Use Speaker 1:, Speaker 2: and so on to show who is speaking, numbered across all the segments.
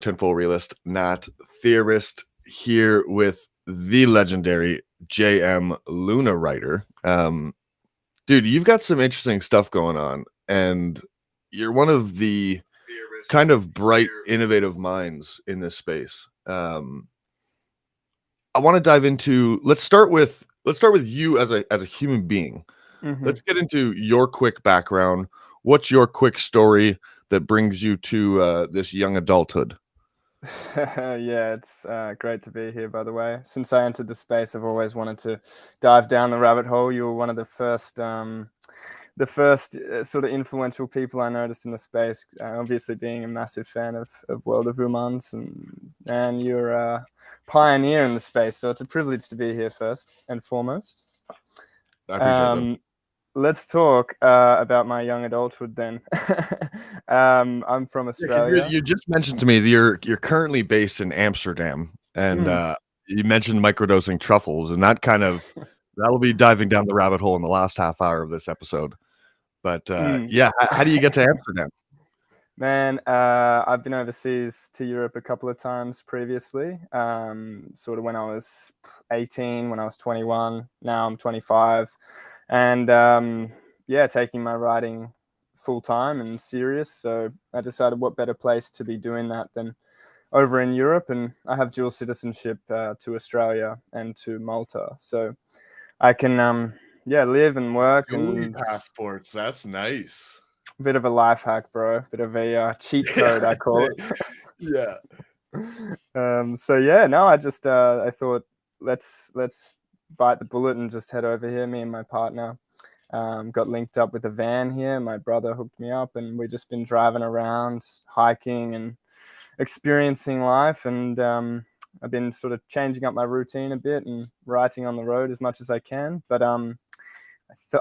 Speaker 1: Tinfoil Realist, Nat Theorist, here with the legendary JM Luna Writer. Dude, you've got some interesting stuff going on, and you're one of the kind of bright, innovative minds in this space. I want to dive into. Let's start with you as a human being. Let's get into your quick background. What's your quick story that brings you to this young adulthood?
Speaker 2: Yeah, it's great to be here, by the way. Since I entered the space, I've always wanted to dive down the rabbit hole. You were one of the first sort of influential people I noticed in the space. Obviously, being a massive fan of World of Umans, and you're a pioneer in the space. So it's a privilege to be here first and foremost.
Speaker 1: I appreciate that.
Speaker 2: Let's talk about my young adulthood then. I'm from Australia.
Speaker 1: You just mentioned to me that you're currently based in Amsterdam, and you mentioned microdosing truffles, and that'll be diving down the rabbit hole in the last half hour of this episode. But yeah, how do you get to Amsterdam?
Speaker 2: Man, I've been overseas to Europe a couple of times previously, sort of when I was 18, when I was 21, now I'm 25. And yeah, taking my writing full time and serious. So I decided what better place to be doing that than over in Europe. And I have dual citizenship to Australia and to Malta. So I can, live and work.
Speaker 1: Dual passports, that's nice.
Speaker 2: Bit of a life hack, bro. Bit of a cheat code, I call it.
Speaker 1: Yeah.
Speaker 2: So yeah, no, I just I thought let's bite the bullet and just head over here. Me and my partner got linked up with a van here. My brother hooked me up, and we've just been driving around, hiking and experiencing life. And I've been sort of changing up my routine a bit and writing on the road as much as I can. But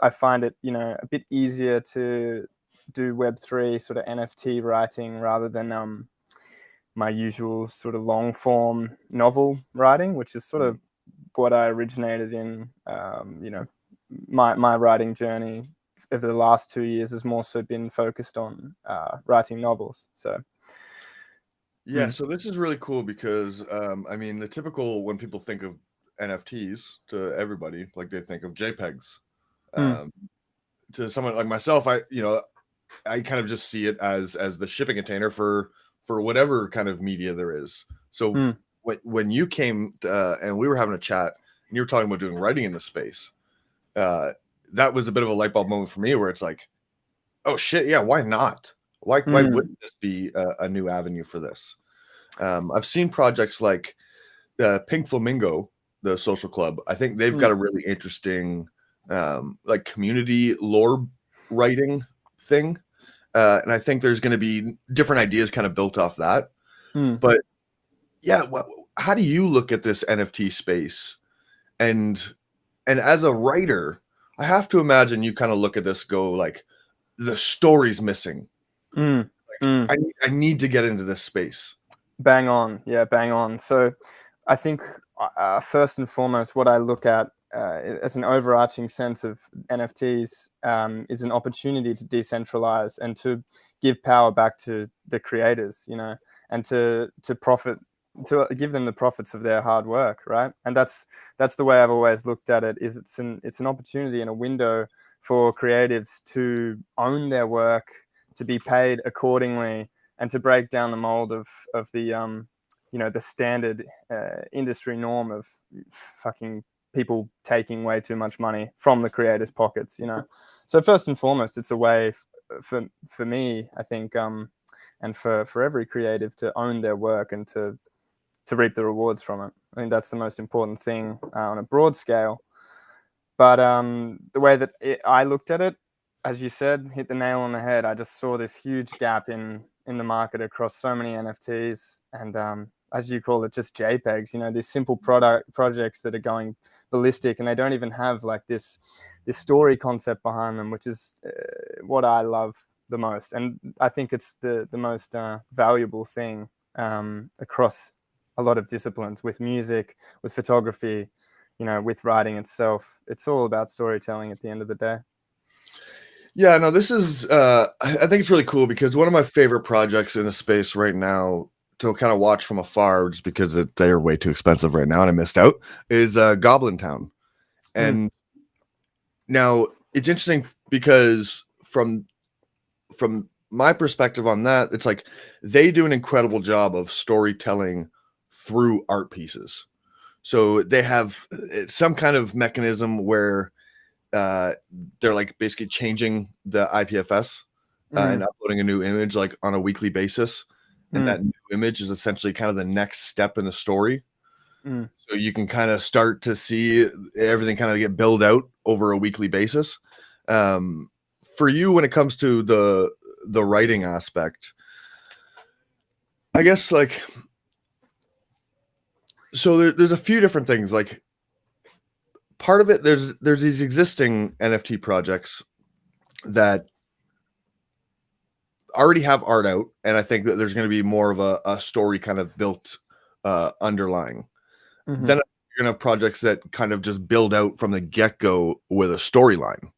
Speaker 2: I find it, a bit easier to do Web3 sort of NFT writing rather than my usual sort of long form novel writing, which is sort of what I originated in. My writing journey over the last 2 years has more so been focused on writing novels. So
Speaker 1: yeah, so this is really cool because I mean, the typical when people think of NFTs to everybody, like they think of JPEGs. To someone like myself, I kind of just see it as the shipping container for whatever kind of media there is. So when you came and we were having a chat and you were talking about doing writing in the space, that was a bit of a light bulb moment for me where it's like, oh shit, yeah, why not? Why wouldn't this be a new avenue for this? I've seen projects like Pink Flamingo, the social club. I think they've got a really interesting like community lore writing thing. And I think there's going to be different ideas kind of built off that. But yeah, how do you look at this NFT space? And as a writer, I have to imagine you kind of look at this, go like, the story's missing. I need to get into this space.
Speaker 2: Bang on. Yeah, bang on. So I think first and foremost, what I look at as an overarching sense of NFTs is an opportunity to decentralize and to give power back to the creators, and to profit, to give them the profits of their hard work, right? And that's the way I've always looked at it. Is it's an opportunity and a window for creatives to own their work, to be paid accordingly, and to break down the mold of the the standard industry norm of fucking people taking way too much money from the creators' pockets, So first and foremost, it's a way for me, I think, and for every creative to own their work and to reap the rewards from it. I think that's the most important thing on a broad scale. But the way that I looked at it, as you said, hit the nail on the head. I just saw this huge gap in the market across so many NFTs and as you call it, just JPEGs, these simple projects that are going ballistic, and they don't even have like this story concept behind them, which is what I love the most. And I think it's the most valuable thing across a lot of disciplines, with music, with photography, with writing itself. It's all about storytelling at the end of the day.
Speaker 1: Yeah, no, this is I think it's really cool because one of my favorite projects in the space right now to kind of watch from afar, just because they're way too expensive right now, and I missed out, is Goblin Town. And now it's interesting because from my perspective on that, it's like they do an incredible job of storytelling through art pieces. So they have some kind of mechanism where they're like basically changing the IPFS and uploading a new image like on a weekly basis. And that new image is essentially kind of the next step in the story. So you can kind of start to see everything kind of get built out over a weekly basis. For you, when it comes to the writing aspect, I guess like, so there's a few different things. Like, part of it, there's these existing NFT projects that already have art out, and I think that there's going to be more of a story kind of built underlying. Then you're gonna have projects that kind of just build out from the get-go with a storyline.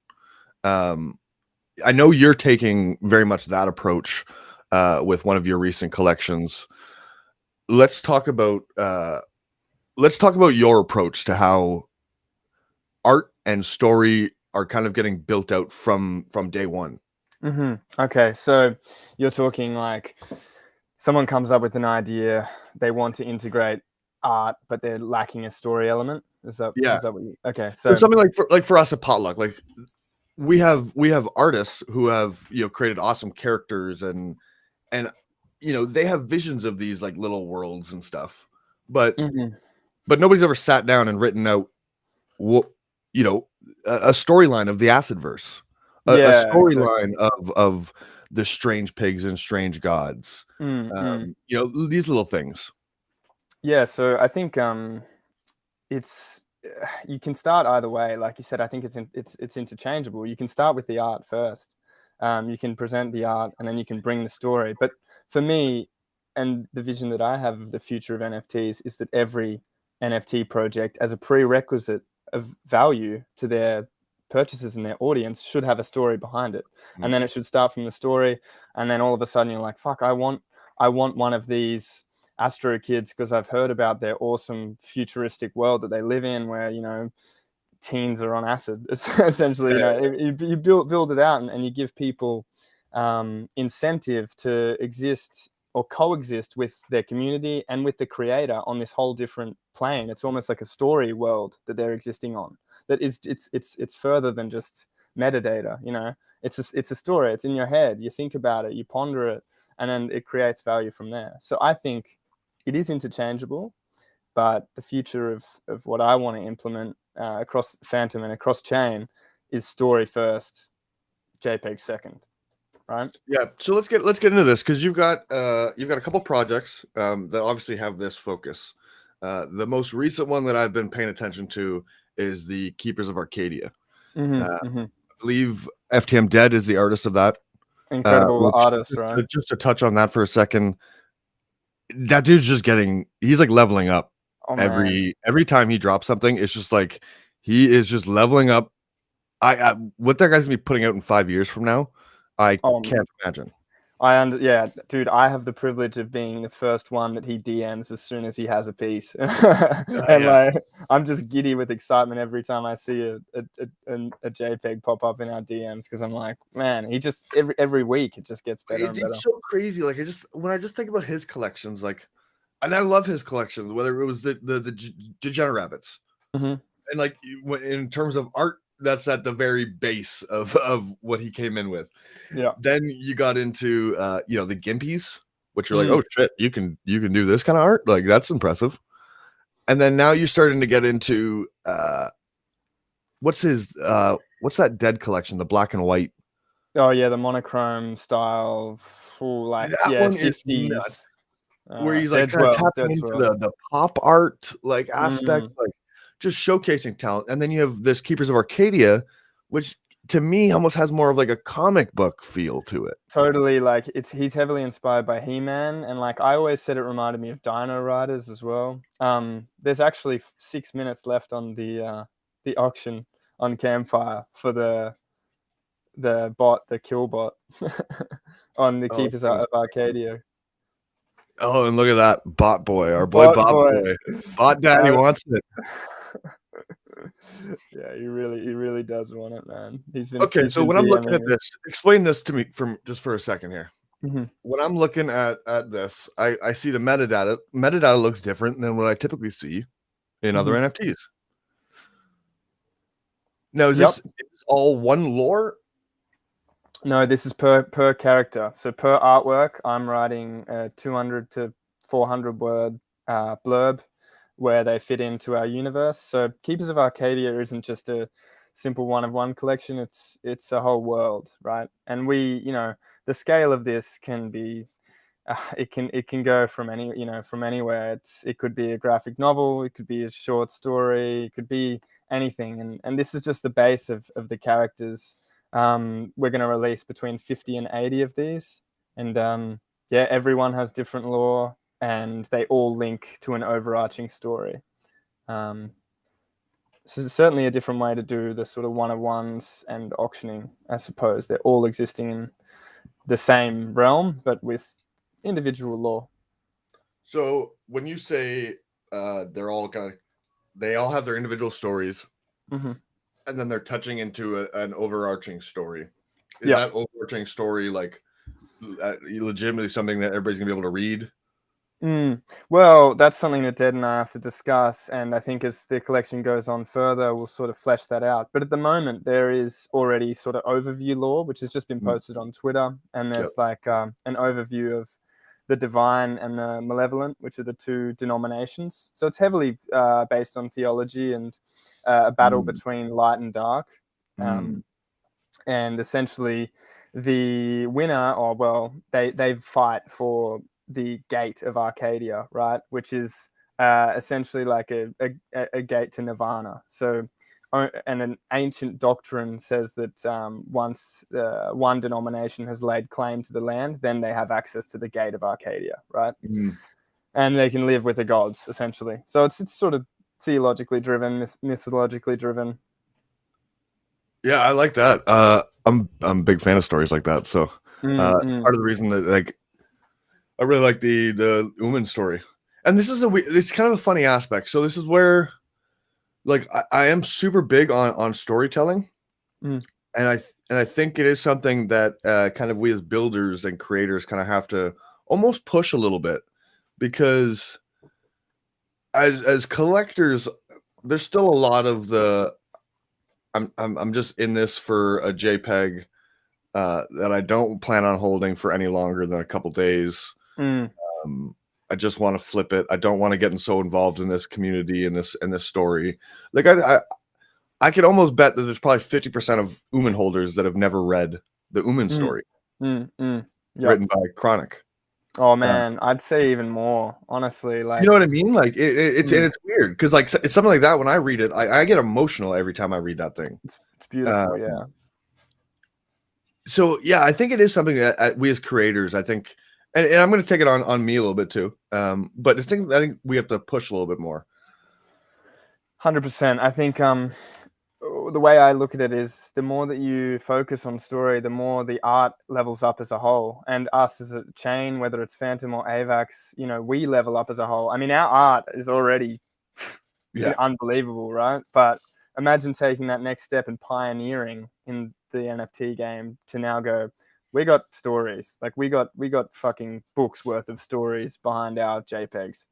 Speaker 1: I know you're taking very much that approach with one of your recent collections. Let's talk about your approach to how art and story are kind of getting built out from day one.
Speaker 2: Okay, so you're talking like someone comes up with an idea, they want to integrate art, but they're lacking a story element. Is that what you? Okay, so
Speaker 1: something like for us at Potluck, like we have artists who have created awesome characters and they have visions of these like little worlds and stuff, but nobody's ever sat down and written out what a storyline of the Acidverse, a storyline of the strange pigs and strange gods, these little things.
Speaker 2: Yeah, so I think it's you can start either way. Like you said, I think it's interchangeable. You can start with the art first. You can present the art, and then you can bring the story. But for me, and the vision that I have of the future of NFTs is that every NFT project, as a prerequisite of value to their purchases and their audience, should have a story behind it. And then it should start from the story, and then all of a sudden you're like, fuck, I want one of these Astro kids because I've heard about their awesome futuristic world that they live in, where teens are on acid. It's essentially you build it out, and you give people incentive to exist or coexist with their community and with the creator on this whole different plane. It's almost like a story world that they're existing on. That is, it's further than just metadata. It's a story. It's in your head. You think about it, you ponder it, and then it creates value from there. So I think it is interchangeable, but the future of what I want to implement across Phantom and across chain is story first, JPEG second, right?
Speaker 1: Yeah. So let's get into this, because you've got a couple projects that obviously have this focus. The most recent one that I've been paying attention to is the Keepers of Arcadia. I believe FTM Dead is the artist of that.
Speaker 2: Incredible artist, right?
Speaker 1: Just to touch on that for a second, that dude's just he's like leveling up. Every time he drops something, it's just like he is just leveling up. What that guy's gonna be putting out in 5 years from now, I can't imagine.
Speaker 2: Yeah, dude, I have the privilege of being the first one that he DMs as soon as he has a piece. And like, I'm just giddy with excitement every time I see a JPEG pop up in our DMs, because I'm like, man, he just every week it just gets better and better.
Speaker 1: It's so crazy. Like, when I just think about his collections, like, and I love his collections, whether it was the Degenerate Rabbits, and like in terms of art, that's at the very base of what he came in with.
Speaker 2: Yeah.
Speaker 1: Then you got into the Gimpies, which are like, oh shit, you can do this kind of art, like that's impressive. And then now you're starting to get into what's that Dead collection, the black and white.
Speaker 2: Oh yeah, the monochrome style, like
Speaker 1: that one
Speaker 2: 50s.
Speaker 1: is nuts. Where he's like kind of tapping into the pop art like aspect, like just showcasing talent. And then you have this Keepers of Arcadia, which to me almost has more of like a comic book feel to it.
Speaker 2: Totally, like he's heavily inspired by He-Man, and like I always said, it reminded me of Dino Riders as well. There's actually 6 minutes left on the auction on Campfire for the kill bot on the Keepers of Arcadia.
Speaker 1: Oh, and look at that bot boy, our boy
Speaker 2: Bot
Speaker 1: bot
Speaker 2: boy.
Speaker 1: boy. Bot daddy wants it.
Speaker 2: Yeah, he really does want it, man.
Speaker 1: Okay,
Speaker 2: he's
Speaker 1: so
Speaker 2: been
Speaker 1: when I'm looking
Speaker 2: DMing
Speaker 1: at
Speaker 2: me.
Speaker 1: this, explain this to me from just for a second here.
Speaker 2: Mm-hmm.
Speaker 1: When I'm looking at this, I see the metadata. Metadata looks different than what I typically see in other
Speaker 2: Mm-hmm.
Speaker 1: NFTs. Now, is
Speaker 2: Yep.
Speaker 1: this all one lore?
Speaker 2: No, this is per character. So per artwork, I'm writing a 200 to 400 word blurb where they fit into our universe. So Keepers of Arcadia isn't just a simple one-of-one collection. It's a whole world, right? And the scale of this can be it can go from from anywhere. It could be a graphic novel, it could be a short story, it could be anything. And this is just the base of the characters. We're going to release between 50 and 80 of these, and yeah, everyone has different lore, and they all link to an overarching story. So it's certainly a different way to do the sort of one-of-ones and auctioning, I suppose. They're all existing in the same realm, but with individual lore.
Speaker 1: So when you say they all have their individual stories,
Speaker 2: Mm-hmm.
Speaker 1: and then they're touching into an overarching story. Is
Speaker 2: Yeah.
Speaker 1: that overarching story like legitimately something that everybody's gonna be able to read?
Speaker 2: Well, that's something that Ded and I have to discuss, and I think as the collection goes on further, we'll sort of flesh that out. But at the moment, there is already sort of overview lore, which has just been posted on Twitter, and there's like an overview of the divine and the malevolent, which are the two denominations. So it's heavily based on theology and a battle between light and dark. And essentially the winner, or well, they fight for the gate of Arcadia, right, which is essentially like a gate to nirvana. So and an ancient doctrine says that once one denomination has laid claim to the land, then they have access to the gate of Arcadia, right? And they can live with the gods, essentially. So it's sort of theologically driven, mythologically driven.
Speaker 1: Yeah, I like that. I'm a big fan of stories like that. So part of the reason that like I really like the Uman story, and this is it's kind of a funny aspect. So this is where like I am super big on storytelling, and I think it is something that kind of we as builders and creators kind of have to almost push a little bit, because as collectors, there's still a lot of the I'm just in this for a JPEG that I don't plan on holding for any longer than a couple days. I just want to flip it. I don't want to get so involved in this community and this story. Like I could almost bet that there's probably 50% of Uman holders that have never read the Uman story written by Chronic.
Speaker 2: Oh man, I'd say even more, honestly. Like,
Speaker 1: you know what I mean? Like it's and it's weird because like it's something like that. When I read it, I get emotional every time I read that thing.
Speaker 2: It's beautiful, yeah.
Speaker 1: So yeah, I think it is something that we as creators, I think, and I'm going to take it on me a little bit too. But I think we have to push a little bit more.
Speaker 2: 100%. I think the way I look at it is the more that you focus on story, the more the art levels up as a whole. And us as a chain, whether it's Phantom or AVAX, we level up as a whole. I mean, our art is already unbelievable, right? But imagine taking that next step and pioneering in the NFT game to now go, we got stories. Like we got fucking books worth of stories behind our JPEGs.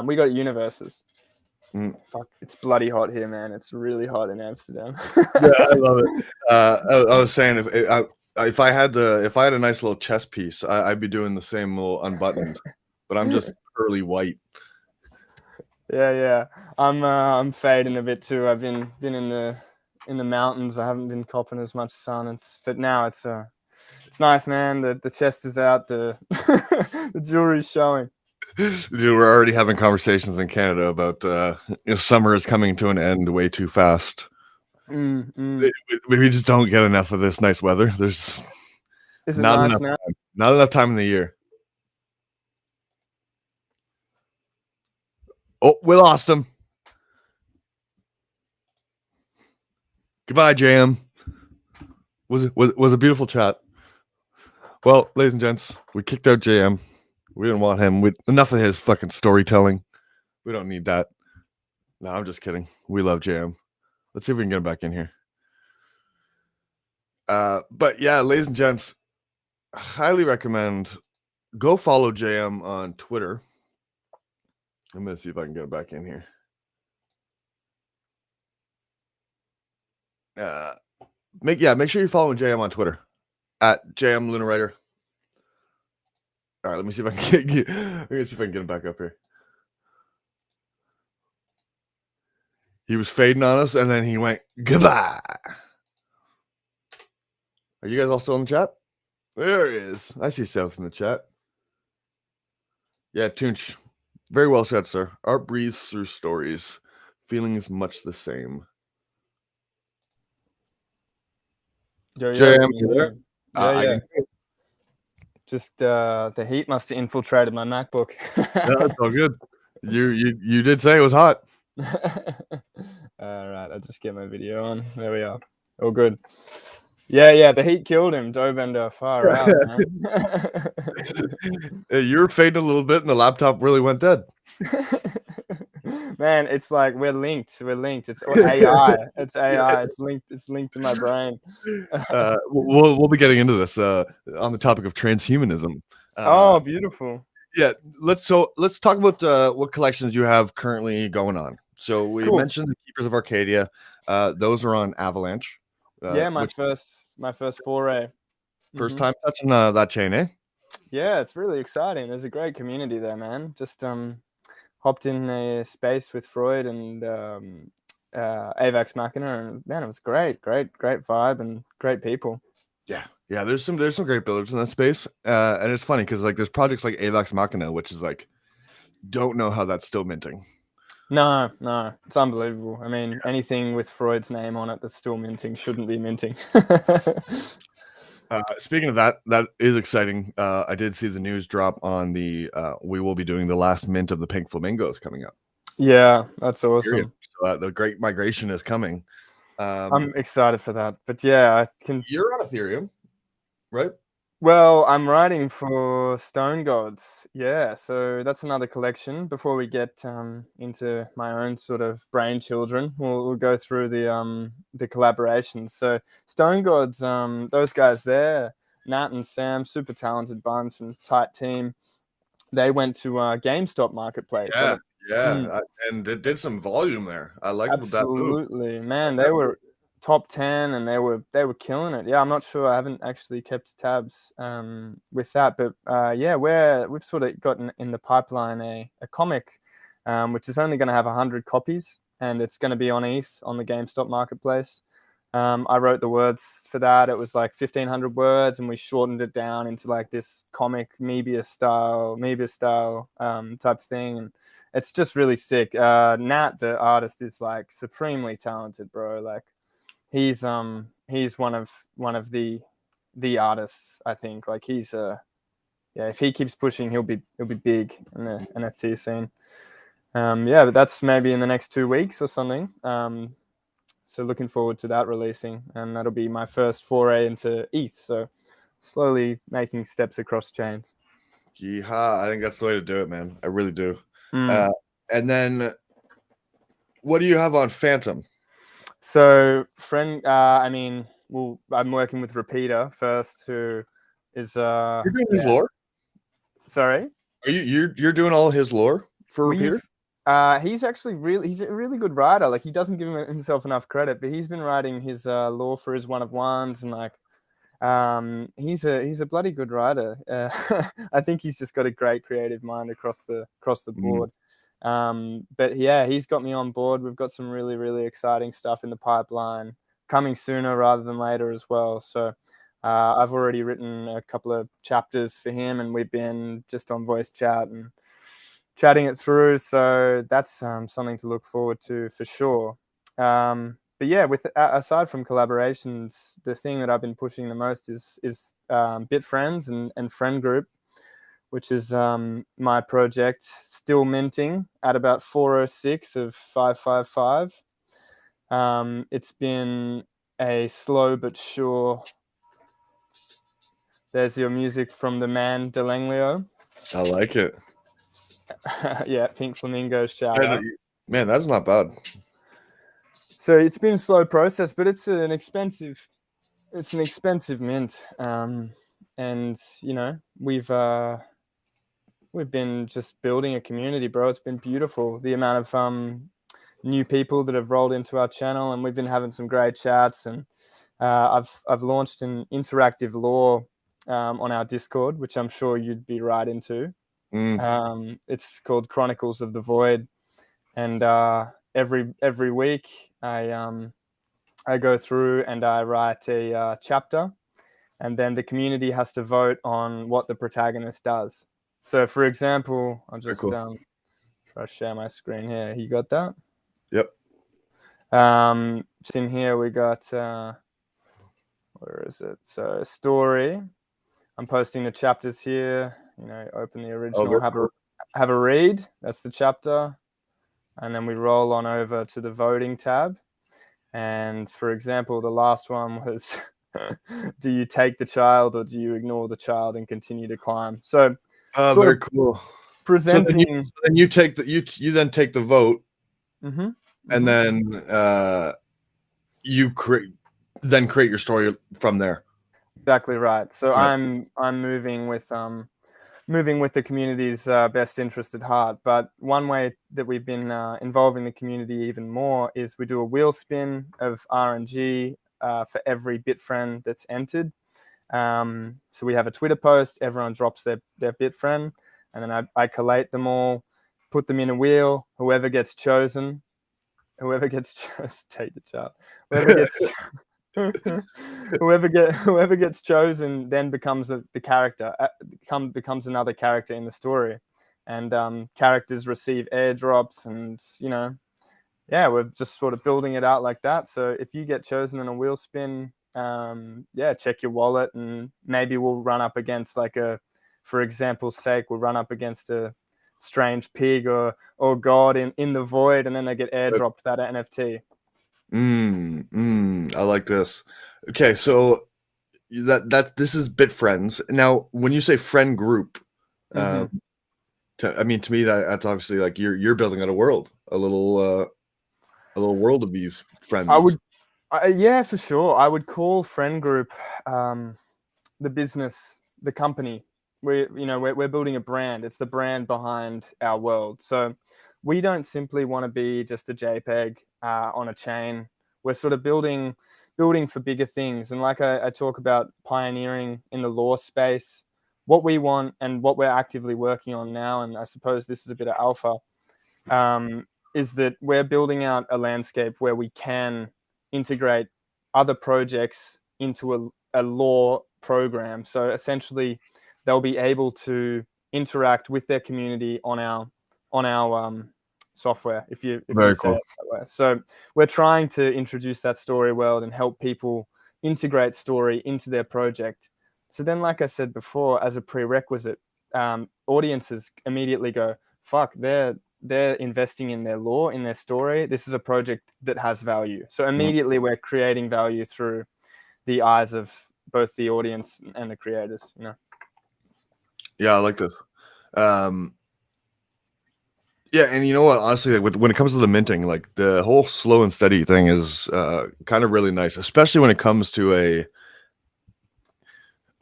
Speaker 2: We got universes. Fuck, it's bloody hot here, man. It's really hot in Amsterdam.
Speaker 1: Yeah, I love it. I was saying if I had a nice little chess piece, I'd be doing the same little unbuttoned, but I'm just pearly white.
Speaker 2: Yeah. I'm fading a bit too. I've been in the mountains. I haven't been copping as much sun. But now it's nice, man. The chest is out. The the jewelry's showing.
Speaker 1: Dude, we're already having conversations in Canada about summer is coming to an end way too fast. We just don't get enough of this nice weather. There's not enough time in the year. Oh, we lost him. Goodbye, JM. Was a beautiful chat. Well, ladies and gents, we kicked out JM. We didn't want him. Enough of his fucking storytelling. We don't need that. No, I'm just kidding. We love JM. Let's see if we can get him back in here. But yeah, ladies and gents, highly recommend go follow JM on Twitter. I'm gonna see if I can get him back in here. Make sure you're following JM on Twitter at JM Lunar Writer. All right, let me see if I can get him back up here. He was fading on us, and then he went goodbye. Are you guys all still in the chat? There he is. I see South in the chat. Yeah, Toonch. Very well said, sir. Art breathes through stories. Feeling is much the same. JM, you there?
Speaker 2: Yeah. Just the heat must have infiltrated my MacBook.
Speaker 1: No, it's all good. You did say it was hot.
Speaker 2: All right, I'll just get my video on. There we are. All good. Yeah, the heat killed him. Dobender, far out, man.
Speaker 1: You were fading a little bit, and the laptop really went dead.
Speaker 2: Man, it's like we're linked. It's AI. It's AI. It's linked to my brain.
Speaker 1: We'll be getting into this on the topic of transhumanism.
Speaker 2: Oh, beautiful.
Speaker 1: Yeah, let's talk about what collections you have currently going on. So we mentioned the Keepers of Arcadia. Those are on Avalanche.
Speaker 2: My first foray.
Speaker 1: First time touching that chain, eh?
Speaker 2: Yeah, it's really exciting. There's a great community there, man. Just hopped in a space with Freud and Avax Machina, and man, it was great vibe and great people.
Speaker 1: Yeah, there's some great builders in that space, and it's funny because like there's projects like Avax Machina, which is like don't know how that's still minting.
Speaker 2: No, it's unbelievable. I mean, anything with Freud's name on it that's still minting shouldn't be minting.
Speaker 1: Speaking of that is exciting. I did see the news drop on the we will be doing the last mint of the pink flamingos coming up.
Speaker 2: Yeah, that's awesome.
Speaker 1: So, the great migration is coming.
Speaker 2: I'm excited for that. But yeah,
Speaker 1: You're on Ethereum, right?
Speaker 2: Well, I'm writing for Stone Gods. Yeah, so that's another collection. Before we get into my own sort of brain children, we'll go through the collaborations. So Stone Gods, those guys there, Nat and Sam, super talented bunch and tight team. They went to GameStop Marketplace.
Speaker 1: And it did some volume there. I like that move.
Speaker 2: Absolutely, man. They were top 10 and they were killing it. Yeah, I'm not sure. I haven't actually kept tabs with that, but we've sort of gotten in the pipeline a comic which is only going to have 100 copies, and it's going to be on ETH on the GameStop marketplace. I wrote the words for that. It was like 1,500 words, and we shortened it down into like this comic Mebius style type thing, and it's just really sick. Nat, the artist, is like supremely talented, bro. Like he's one of the artists, I think. Like he's if he keeps pushing, he'll be big in the NFT scene. But that's maybe in the next 2 weeks or something. So looking forward to that releasing, and that'll be my first foray into ETH. So slowly making steps across chains.
Speaker 1: Yeehaw. I think that's the way to do it, man. I really do. And then what do you have on Phantom?
Speaker 2: So I'm working with Repeater first, who is
Speaker 1: you're doing his lore?
Speaker 2: Sorry?
Speaker 1: Are you're doing all his lore for Repeater?
Speaker 2: He's a really good writer. Like he doesn't give himself enough credit, but he's been writing his lore for his one of ones, and like he's a bloody good writer. I think he's just got a great creative mind across the board. But yeah, he's got me on board. We've got some really, really exciting stuff in the pipeline coming sooner rather than later as well. So I've already written a couple of chapters for him, and we've been just on voice chat and chatting it through. So that's something to look forward to for sure. But yeah, aside from collaborations, the thing that I've been pushing the most is Bit Friends and Friend Group, which is my project, still minting at about 406 of 555. It's been a slow but sure. There's your music from the man Delanglio.
Speaker 1: I like it.
Speaker 2: Yeah, Pink Flamingo shout out.
Speaker 1: Man, that's not bad.
Speaker 2: So it's been a slow process, but it's an expensive mint. And you know, we've been just building a community, bro. It's been beautiful. The amount of new people that have rolled into our channel, and we've been having some great chats. And I've launched an interactive lore on our Discord, which I'm sure you'd be right into. It's called Chronicles of the Void, and every week I go through and I write a chapter, and then the community has to vote on what the protagonist does. So, for example, I'll just
Speaker 1: cool.
Speaker 2: try to share my screen here. You got that?
Speaker 1: Yep.
Speaker 2: Just in here we got where is it? So story. I'm posting the chapters here. You know, open the original, have a read. That's the chapter, and then we roll on over to the voting tab. And for example, the last one was, do you take the child or do you ignore the child and continue to climb? So,
Speaker 1: very cool.
Speaker 2: Presenting.
Speaker 1: So then you take you then take the vote, and then you create your story from there.
Speaker 2: Exactly right. So I'm moving with the community's best interest at heart. But one way that we've been involving the community even more is we do a wheel spin of RNG for every Bitfriend that's entered. So we have a Twitter post, everyone drops their Bitfriend, and then I collate them all, put them in a wheel. Whoever gets chosen, take the child. Whoever gets chosen then becomes the character, becomes another character in the story, and characters receive airdrops, and you know, yeah, we're just sort of building it out like that. So if you get chosen in a wheel spin, check your wallet, and maybe we'll run up against for example's sake, we'll run up against a strange pig or god in the void, and then they get airdropped that NFT.
Speaker 1: I like this. Okay, so this is Bitfriends. Now, when you say friend group, to me that's obviously like you're building out a world, a little world of these friends.
Speaker 2: Yeah, for sure. I would call friend group the business, the company. We're building a brand. It's the brand behind our world. So we don't simply want to be just a JPEG on a chain. We're sort of building for bigger things. And like I talk about pioneering in the lore space, what we want and what we're actively working on now, and I suppose this is a bit of alpha, is that we're building out a landscape where we can integrate other projects into a lore program. So essentially, they'll be able to interact with their community on our software, if you say it that way. So we're trying to introduce that story world and help people integrate story into their project. So then, like I said before, as a prerequisite, audiences immediately go, fuck, they're investing in their lore, in their story. This is a project that has value. So immediately we're creating value through the eyes of both the audience and the creators, you know?
Speaker 1: Yeah, I like this. Yeah, and you know what? Honestly, like when it comes to the minting, like the whole slow and steady thing is kind of really nice, especially when it comes to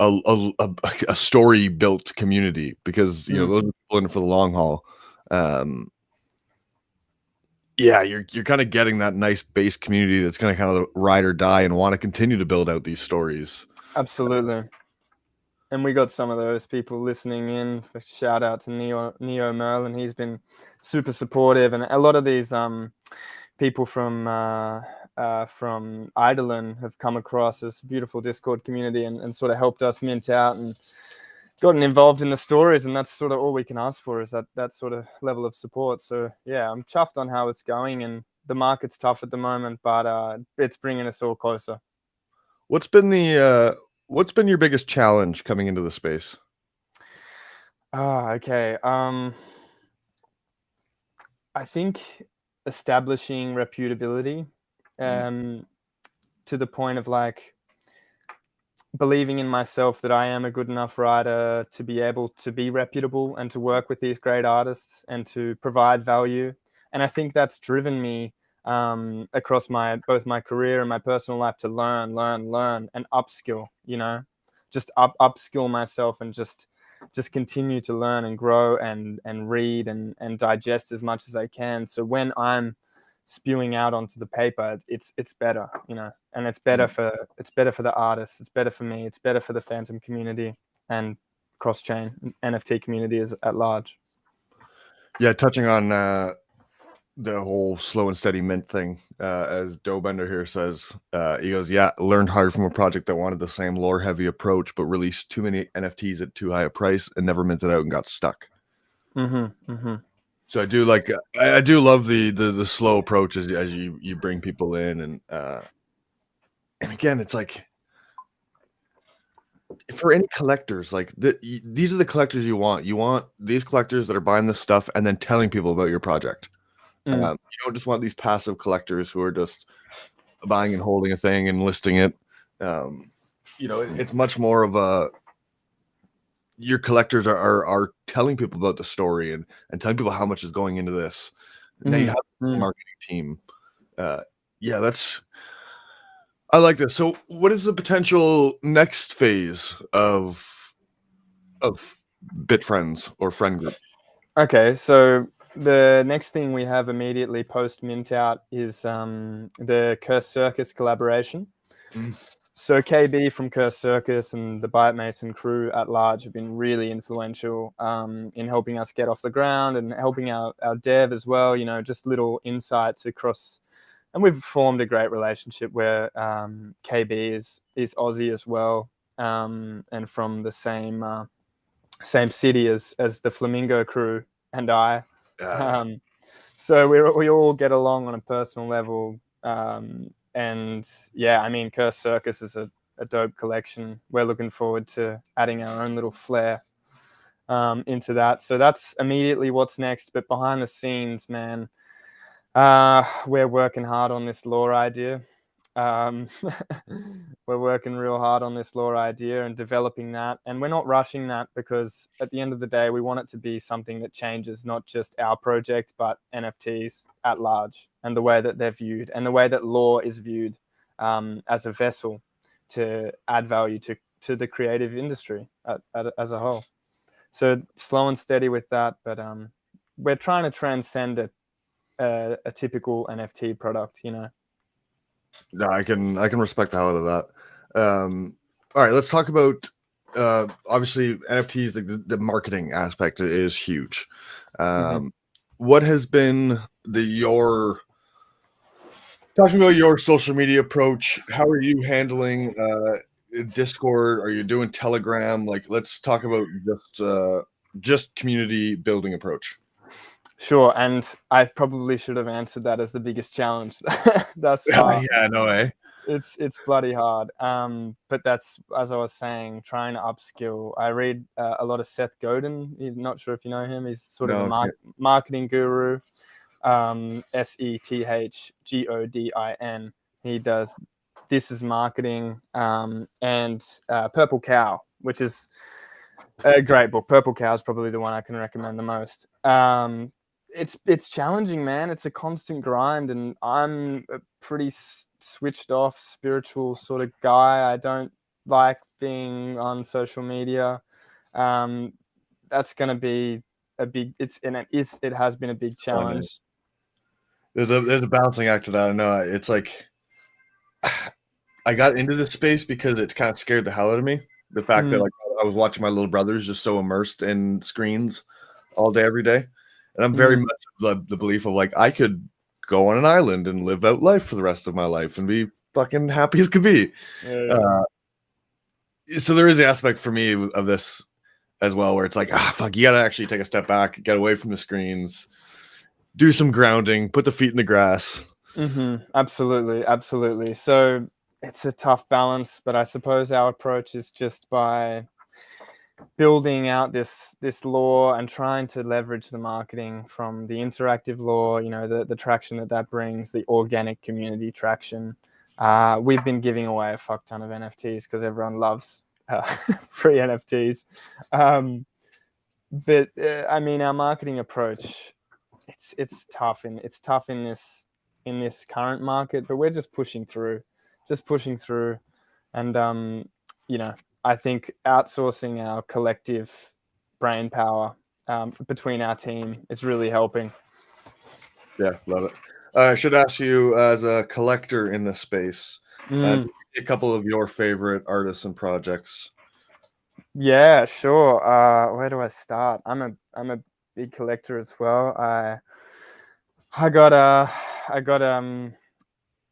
Speaker 1: a story built community, because you know those are people in it for the long haul. Yeah, you're kind of getting that nice base community that's going to kind of ride or die and want to continue to build out these stories.
Speaker 2: Absolutely. And we got some of those people listening in. Shout out to Neo Merlin. He's been super supportive, and a lot of these people from Eidolon have come across this beautiful Discord community and sort of helped us mint out and gotten involved in the stories. And that's sort of all we can ask for, is that sort of level of support. So yeah, I'm chuffed on how it's going, and the market's tough at the moment, but it's bringing us all closer.
Speaker 1: What's been your biggest challenge coming into the space?
Speaker 2: Okay. I think establishing reputability, to the point of like, believing in myself that I am a good enough writer to be able to be reputable and to work with these great artists and to provide value. And I think that's driven me across both my career and my personal life to learn, and upskill. Just upskill myself and just continue to learn and grow and read and digest as much as I can. So when I'm spewing out onto the paper, it's better, and it's better for the artists, it's better for me, it's better for the Phantom community and cross-chain NFT community at large.
Speaker 1: Yeah, touching on the whole slow and steady mint thing, as Doughbender here says, he goes, yeah, learned hard from a project that wanted the same lore heavy approach but released too many NFTs at too high a price and never minted out and got stuck. So I do love the slow approach as you bring people in, and again, it's like, for any collectors, like these are the collectors you want. You want these collectors that are buying this stuff and then telling people about your project. You don't just want these passive collectors who are just buying and holding a thing and listing it. It's much more of your collectors are telling people about the story and telling people how much is going into this. And then you have a marketing team. I like this. So what is the potential next phase of BitFriends or friend group?
Speaker 2: Okay, so the next thing we have immediately post mint out is the Curse Circus collaboration. So KB from Curse Circus and the Byte Mason crew at large have been really influential in helping us get off the ground and helping our dev as well. Just little insights across, and we've formed a great relationship where KB is Aussie as well, and from the same city as the Flamingo crew and I. So we all get along on a personal level. And yeah, I mean, Curse Circus is a dope collection. We're looking forward to adding our own little flair into that. So that's immediately what's next. But behind the scenes, man, we're working hard on this lore idea. We're working real hard on this lore idea and developing that. And we're not rushing that because at the end of the day, we want it to be something that changes not just our project, but NFTs at large and the way that they're viewed and the way that lore is viewed as a vessel to add value to the creative industry as a whole. So slow and steady with that, but we're trying to transcend a typical NFT product,
Speaker 1: No, I can respect the hell out of that. All right, let's talk about obviously NFTs. The marketing aspect is huge. What has been talking about your social media approach? How are you handling Discord? Are you doing Telegram? Like, let's talk about just community building approach.
Speaker 2: Sure, and I probably should have answered that as the biggest challenge thus far.
Speaker 1: Yeah, no way.
Speaker 2: It's bloody hard. But that's, as I was saying, trying to upskill. I read a lot of Seth Godin. Not sure if you know him. He's sort of a marketing guru. SETHGODIN. He does This Is Marketing and Purple Cow, which is a great book. Purple Cow is probably the one I can recommend the most. It's challenging, man. It's a constant grind, and I'm a pretty switched off spiritual sort of guy. I don't like being on social media. That's going to be it has been a big challenge.
Speaker 1: There's a balancing act to that. I know it's like I got into this space because it's kind of scared the hell out of me. The fact that like I was watching my little brothers just so immersed in screens all day, every day. And I'm very much the belief of like, I could go on an island and live out life for the rest of my life and be fucking happy as could be. So there is the aspect for me of this as well, where it's like, fuck, you gotta actually take a step back, get away from the screens, do some grounding, put the feet in the grass.
Speaker 2: Absolutely. So it's a tough balance, but I suppose our approach is just by building out this lore and trying to leverage the marketing from the interactive lore, the traction that brings, the organic community traction, We've been giving away a fuck ton of NFTs because everyone loves free NFTs. But I mean, our marketing approach, it's tough in this current market, but we're just pushing through, and I think outsourcing our collective brain power between our team is really helping.
Speaker 1: Yeah, love it. I should ask you, as a collector in this space, a couple of your favorite artists and projects.
Speaker 2: Yeah, sure. Where do I start? I'm a big collector as well. I got an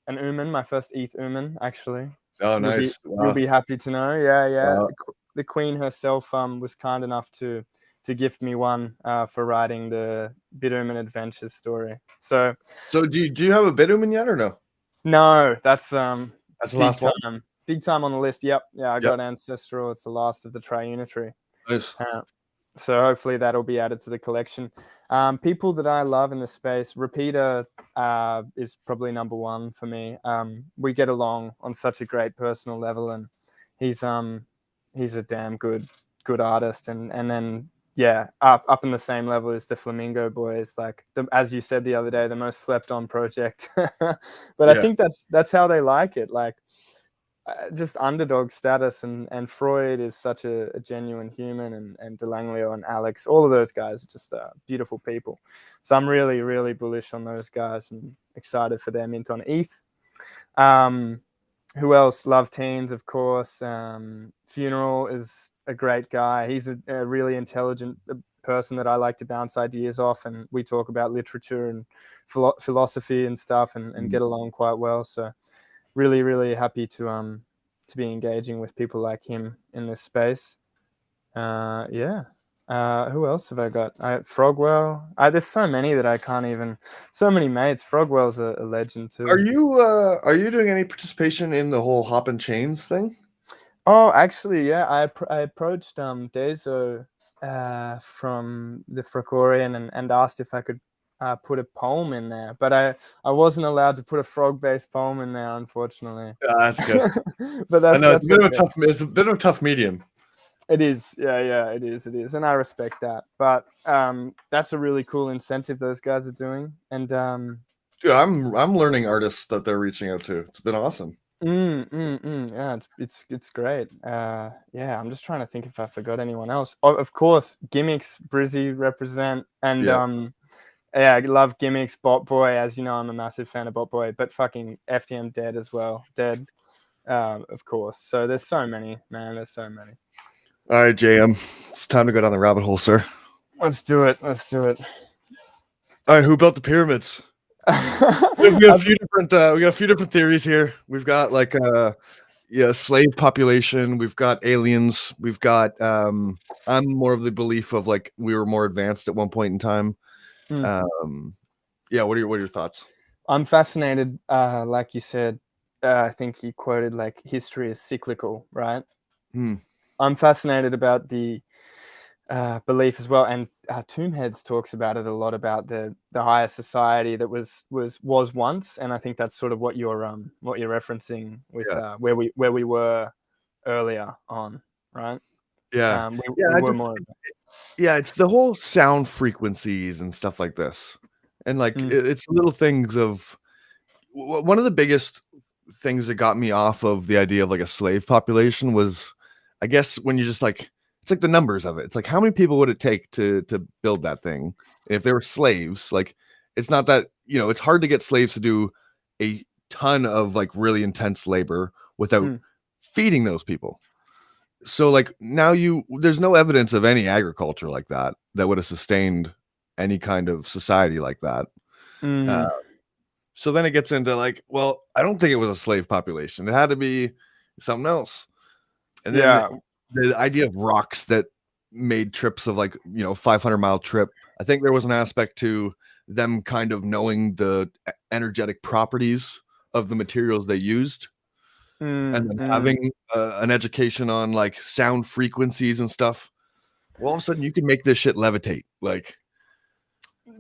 Speaker 2: Uman, my first ETH Uman, actually.
Speaker 1: Oh,
Speaker 2: You'll
Speaker 1: nice.
Speaker 2: be happy to know. Yeah.
Speaker 1: Wow.
Speaker 2: The Queen herself was kind enough to gift me one for writing the Bitumen Adventures story. So
Speaker 1: do you have a Bitumen yet or no?
Speaker 2: No, that's
Speaker 1: the last one.
Speaker 2: Big time on the list. Yep. Yeah, I
Speaker 1: Yep.
Speaker 2: got Ancestral. It's the last of the Triunitary.
Speaker 1: Nice.
Speaker 2: So hopefully that'll be added to the collection. People that I love in the space, Repeater is probably number one for me. We get along on such a great personal level, and he's a damn good artist. And then up in the same level as the Flamingo Boys, like as you said the other day, the most slept on project. But I think that's how they like it. Like just underdog status, and Freud is such a genuine human, and Delanglio and Alex, all of those guys are just beautiful people. So I'm really, really bullish on those guys and excited for their mint on ETH. Who else? Love Teens, of course. Funeral is a great guy. He's a really intelligent person that I like to bounce ideas off, and we talk about literature and philosophy and stuff, and get along quite well. So really, really happy to be engaging with people like him in this space. Who else have I got? Frogwell. There's so many that I can't even. So many mates. Frogwell's a legend too.
Speaker 1: Are you doing any participation in the whole hop and chains thing?
Speaker 2: Oh, actually, yeah. I approached Dezo from the Fragorian and asked if I could put a poem in there, but I wasn't allowed to put a frog-based poem in there, unfortunately.
Speaker 1: That's good.
Speaker 2: But that's
Speaker 1: it's a bit of a tough medium.
Speaker 2: It is, yeah, it is, and I respect that. But that's a really cool incentive those guys are doing, and
Speaker 1: dude, I'm learning artists that they're reaching out to. It's been awesome.
Speaker 2: Yeah, it's great. I'm just trying to think if I forgot anyone else. Oh, of course, Gimmicks, Brizzy represent, and I love Gimmicks, Bot Boy. As you know, I'm a massive fan of Bot Boy, but fucking FTM Dead as well. Dead, of course. So there's so many, man. There's so many.
Speaker 1: All right, JM, it's time to go down the rabbit hole, sir.
Speaker 2: Let's do it.
Speaker 1: All right, who built the pyramids? we got a few different theories here. We've got like slave population. We've got aliens. We've got I'm more of the belief of like we were more advanced at one point in time. What are your thoughts?
Speaker 2: I'm fascinated. Like you said, I think you quoted like history is cyclical, right? I'm fascinated about the belief as well, and Tombheads talks about it a lot, about the higher society that was once, and I think that's sort of what you're referencing with where we were earlier on, right?
Speaker 1: It's the whole sound frequencies and stuff like this, and like it's little things of one of the biggest things that got me off of the idea of like a slave population was, I guess, when you just like, it's like the numbers of it. It's like, how many people would it take to build that thing? And if they were slaves, like, it's not that, it's hard to get slaves to do a ton of like really intense labor without feeding those people. So like now there's no evidence of any agriculture like that would have sustained any kind of society like that. So then it gets into like, well, I don't think it was a slave population. It had to be something else. And then the idea of rocks that made trips of like, 500-mile trip. I think there was an aspect to them kind of knowing the energetic properties of the materials they used. And then having an education on like sound frequencies and stuff. Well, all of a sudden you can make this shit levitate. Like,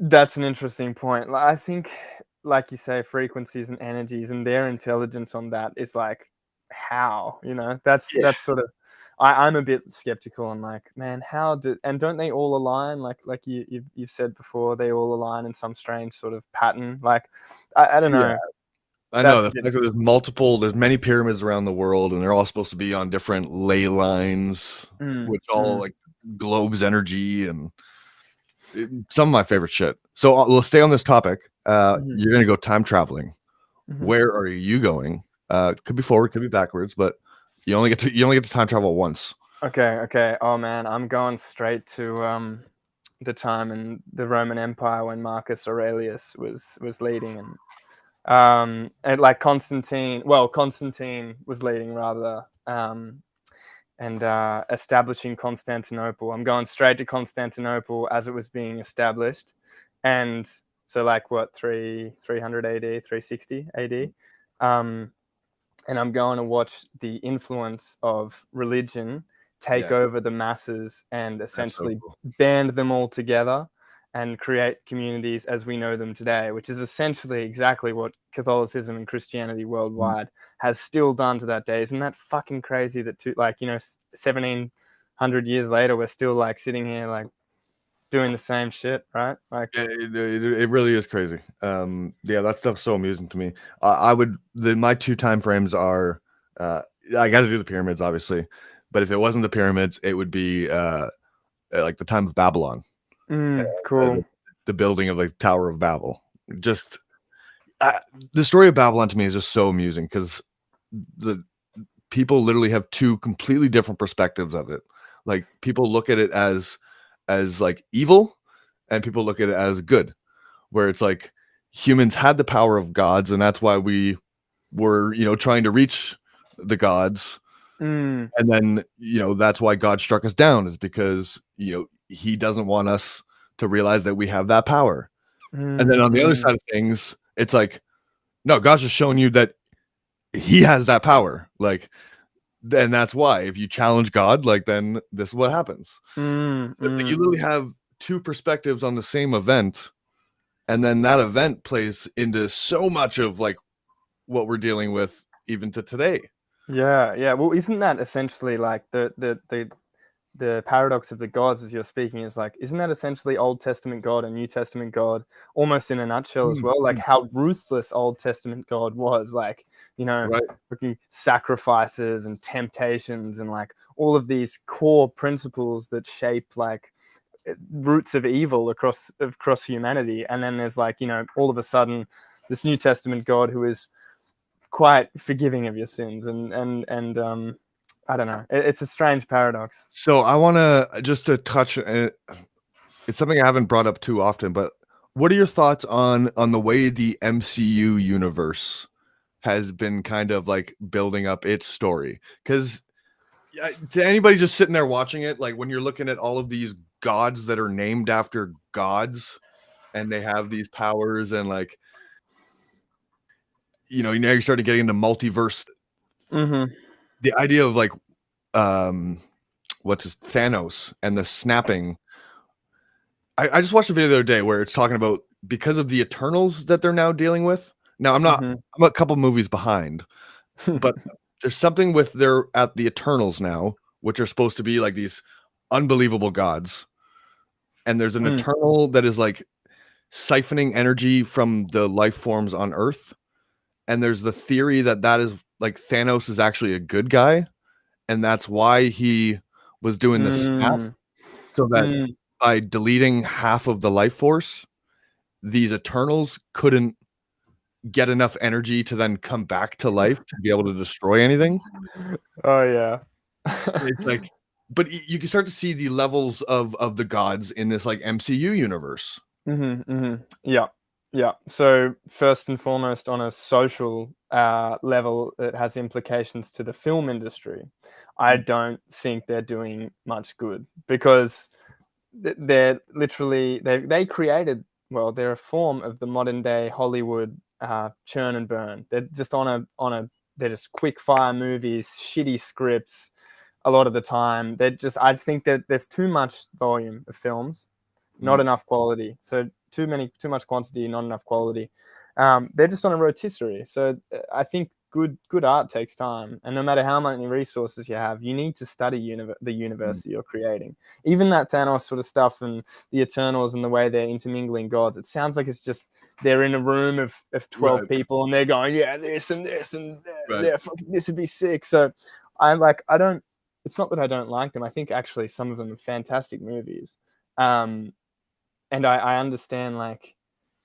Speaker 2: that's an interesting point. I think like you say, frequencies and energies, and their intelligence on that is like, how, that's sort of, I'm a bit skeptical on like, man, and don't they all align? Like you've said before, they all align in some strange sort of pattern. Like, I don't know.
Speaker 1: I know the fact that there's many pyramids around the world, and they're all supposed to be on different ley lines, which all like globes energy, and some of my favorite shit. So we'll stay on this topic. You're gonna go time traveling. Where are you going? Could be forward, could be backwards, but you only get to time travel once.
Speaker 2: Okay. Oh man, I'm going straight to the time in the Roman Empire when Marcus Aurelius was leading, and like Constantine was leading rather, and establishing Constantinople. I'm going straight to Constantinople as it was being established, and so like what 300 AD, 360 AD, and I'm going to watch the influence of religion take over the masses and essentially band them all together and create communities as we know them today, which is essentially exactly what Catholicism and Christianity worldwide has still done to that day. Isn't that fucking crazy that 1700 years later, we're still like sitting here like doing the same shit, right? Like
Speaker 1: it really is crazy. That stuff's so amusing to me. My two time frames are, I got to do the pyramids, obviously, but if it wasn't the pyramids, it would be like the time of Babylon.
Speaker 2: Cool.
Speaker 1: The building of the Tower of Babel. Just the story of Babylon to me is just so amusing because the people literally have two completely different perspectives of it. Like people look at it as like evil, and people look at it as good, where it's like humans had the power of gods, and that's why we were trying to reach the gods. And then that's why God struck us down, is because he doesn't want us to realize that we have that power. And then on the other side of things, it's like, no, God's just showing you that he has that power. Like, and that's why if you challenge God, like, then this is what happens. So you literally have two perspectives on the same event, and then that event plays into so much of like what we're dealing with even to today.
Speaker 2: Yeah. Well, isn't that essentially like the paradox of the gods, as you're speaking, is like, isn't that essentially Old Testament God and New Testament God almost in a nutshell as well? Like how ruthless Old Testament God was, like, looking sacrifices and temptations and like all of these core principles that shape like roots of evil across humanity. And then there's like, all of a sudden this New Testament God who is quite forgiving of your sins, and I don't know. It's a strange paradox.
Speaker 1: So I want to just to touch. It's something I haven't brought up too often, but what are your thoughts on the way the MCU universe has been kind of like building up its story? Because to anybody just sitting there watching it, like when you're looking at all of these gods that are named after gods, and they have these powers, and like now you're starting getting into multiverse. The idea of like Thanos and the snapping. I just watched a video the other day where it's talking about, because of the Eternals that they're now dealing with. Now I'm a couple movies behind, but there's something with they're at the Eternals now, which are supposed to be like these unbelievable gods. And there's an Eternal that is like siphoning energy from the life forms on Earth. And there's the theory that is like Thanos is actually a good guy, and that's why he was doing the snap, so that by deleting half of the life force, these Eternals couldn't get enough energy to then come back to life to be able to destroy anything.
Speaker 2: Oh yeah.
Speaker 1: It's like, but you can start to see the levels of the gods in this like MCU universe.
Speaker 2: Yeah. So first and foremost, on a social level, it has implications to the film industry. I don't think they're doing much good, because they're literally they created, well, they're a form of the modern day Hollywood churn and burn. They're just they're just quick fire movies, shitty scripts. A lot of the time, I just think that there's too much volume of films, not enough quality. So too much quantity, not enough quality. They're just on a rotisserie. So I think good art takes time, and no matter how many resources you have, you need to study the universe that you're creating. Even that Thanos sort of stuff and the Eternals and the way they're intermingling gods, it sounds like it's just they're in a room of 12 people and they're going, yeah, this and this and this would be sick. So I don't, it's not that I don't like them. I think actually some of them are fantastic movies. And I understand like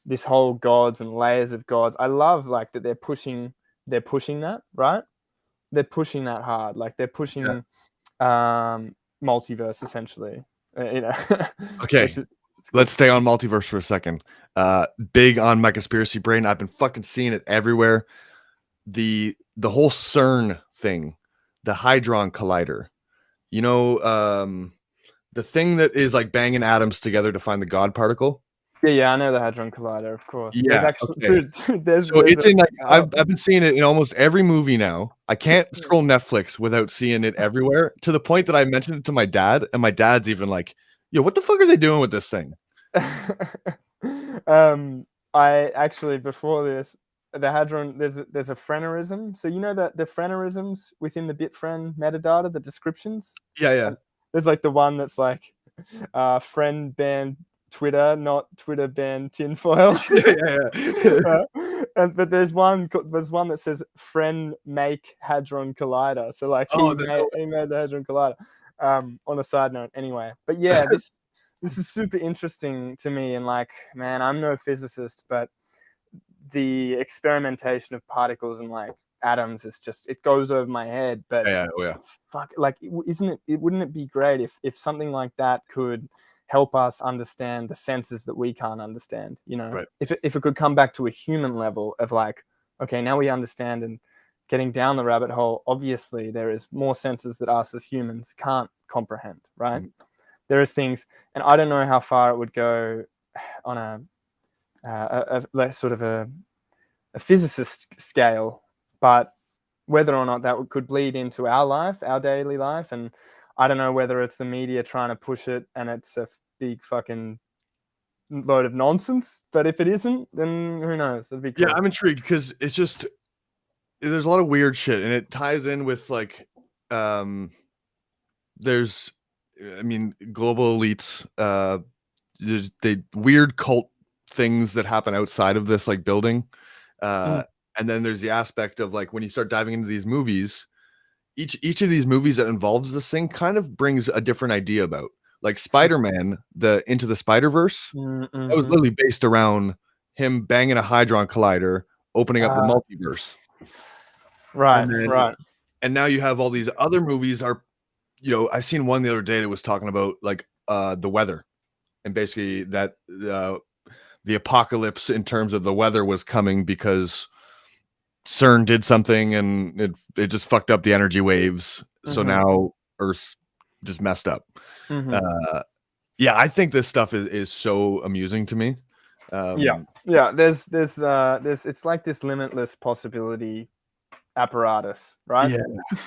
Speaker 2: this whole gods and layers of gods. I love like that they're pushing that, right? They're pushing that hard. Like they're pushing multiverse essentially.
Speaker 1: Okay. Let's stay on multiverse for a second. Big on my conspiracy brain. I've been fucking seeing it everywhere. The whole CERN thing, the Hadron Collider. You know, the thing that is like banging atoms together to find the God particle.
Speaker 2: Yeah, I know the Hadron Collider, of course.
Speaker 1: Yeah,
Speaker 2: there's actually,
Speaker 1: dude, so it's in like I've been seeing it in almost every movie now. I can't scroll Netflix without seeing it everywhere. To the point that I mentioned it to my dad, and my dad's even like, "Yo, what the fuck are they doing with this thing?"
Speaker 2: I actually before this, the Hadron, there's a phrenerism. So you know that the phrenerisms within the Bitfriend metadata, the descriptions.
Speaker 1: Yeah.
Speaker 2: There's like the one that's like, friend band Twitter, not Twitter ban tinfoil. But there's one that says friend make Hadron Collider. So like he made the Hadron Collider. On a side note, anyway. But yeah, this is super interesting to me. And like, man, I'm no physicist, but the experimentation of particles and like atoms is just, it goes over my head. But fuck, like, wouldn't it be great if something like that could help us understand the senses that we can't understand, you know?
Speaker 1: Right.
Speaker 2: If it could come back to a human level of like, okay, now we understand, and getting down the rabbit hole, obviously there is more senses that us as humans can't comprehend, right? There is things, and I don't know how far it would go on a sort of a physicist scale, but whether or not that could bleed into our life, our daily life, and I don't know whether it's the media trying to push it and it's a big fucking load of nonsense. But if it isn't, then who knows? That'd be cool.
Speaker 1: Yeah, I'm intrigued because it's just there's a lot of weird shit, and it ties in with like there's global elites, there's the weird cult things that happen outside of this like building, and then there's the aspect of like when you start diving into these movies. Each of these movies that involves this thing kind of brings a different idea about, like Spider-Man, the Into the Spider-Verse. That was literally based around him banging a Hadron Collider, opening up the multiverse.
Speaker 2: Right.
Speaker 1: And now you have all these other movies I've seen one the other day that was talking about like the weather, and basically that the apocalypse in terms of the weather was coming because CERN did something and it just fucked up the energy waves. So now Earth's just messed up. I think this stuff is so amusing to me.
Speaker 2: There's it's like this limitless possibility apparatus, right?
Speaker 1: Yeah,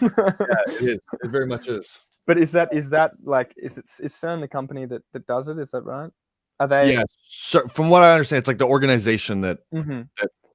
Speaker 1: it is. It very much is.
Speaker 2: But is that like, is CERN the company that does it? Is that right? Are they?
Speaker 1: Yeah, so from what I understand, it's like the organization that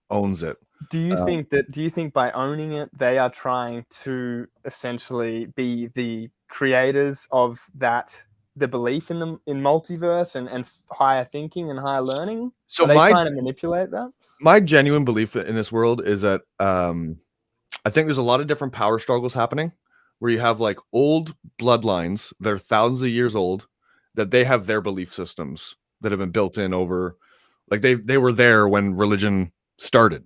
Speaker 1: owns it.
Speaker 2: Do you think by owning it, they are trying to essentially be the creators of the belief in multiverse and higher thinking and higher learning? So are they trying to manipulate that?
Speaker 1: My genuine belief in this world is that I think there's a lot of different power struggles happening where you have like old bloodlines that are thousands of years old, that they have their belief systems that have been built in over, like they were there when religion started.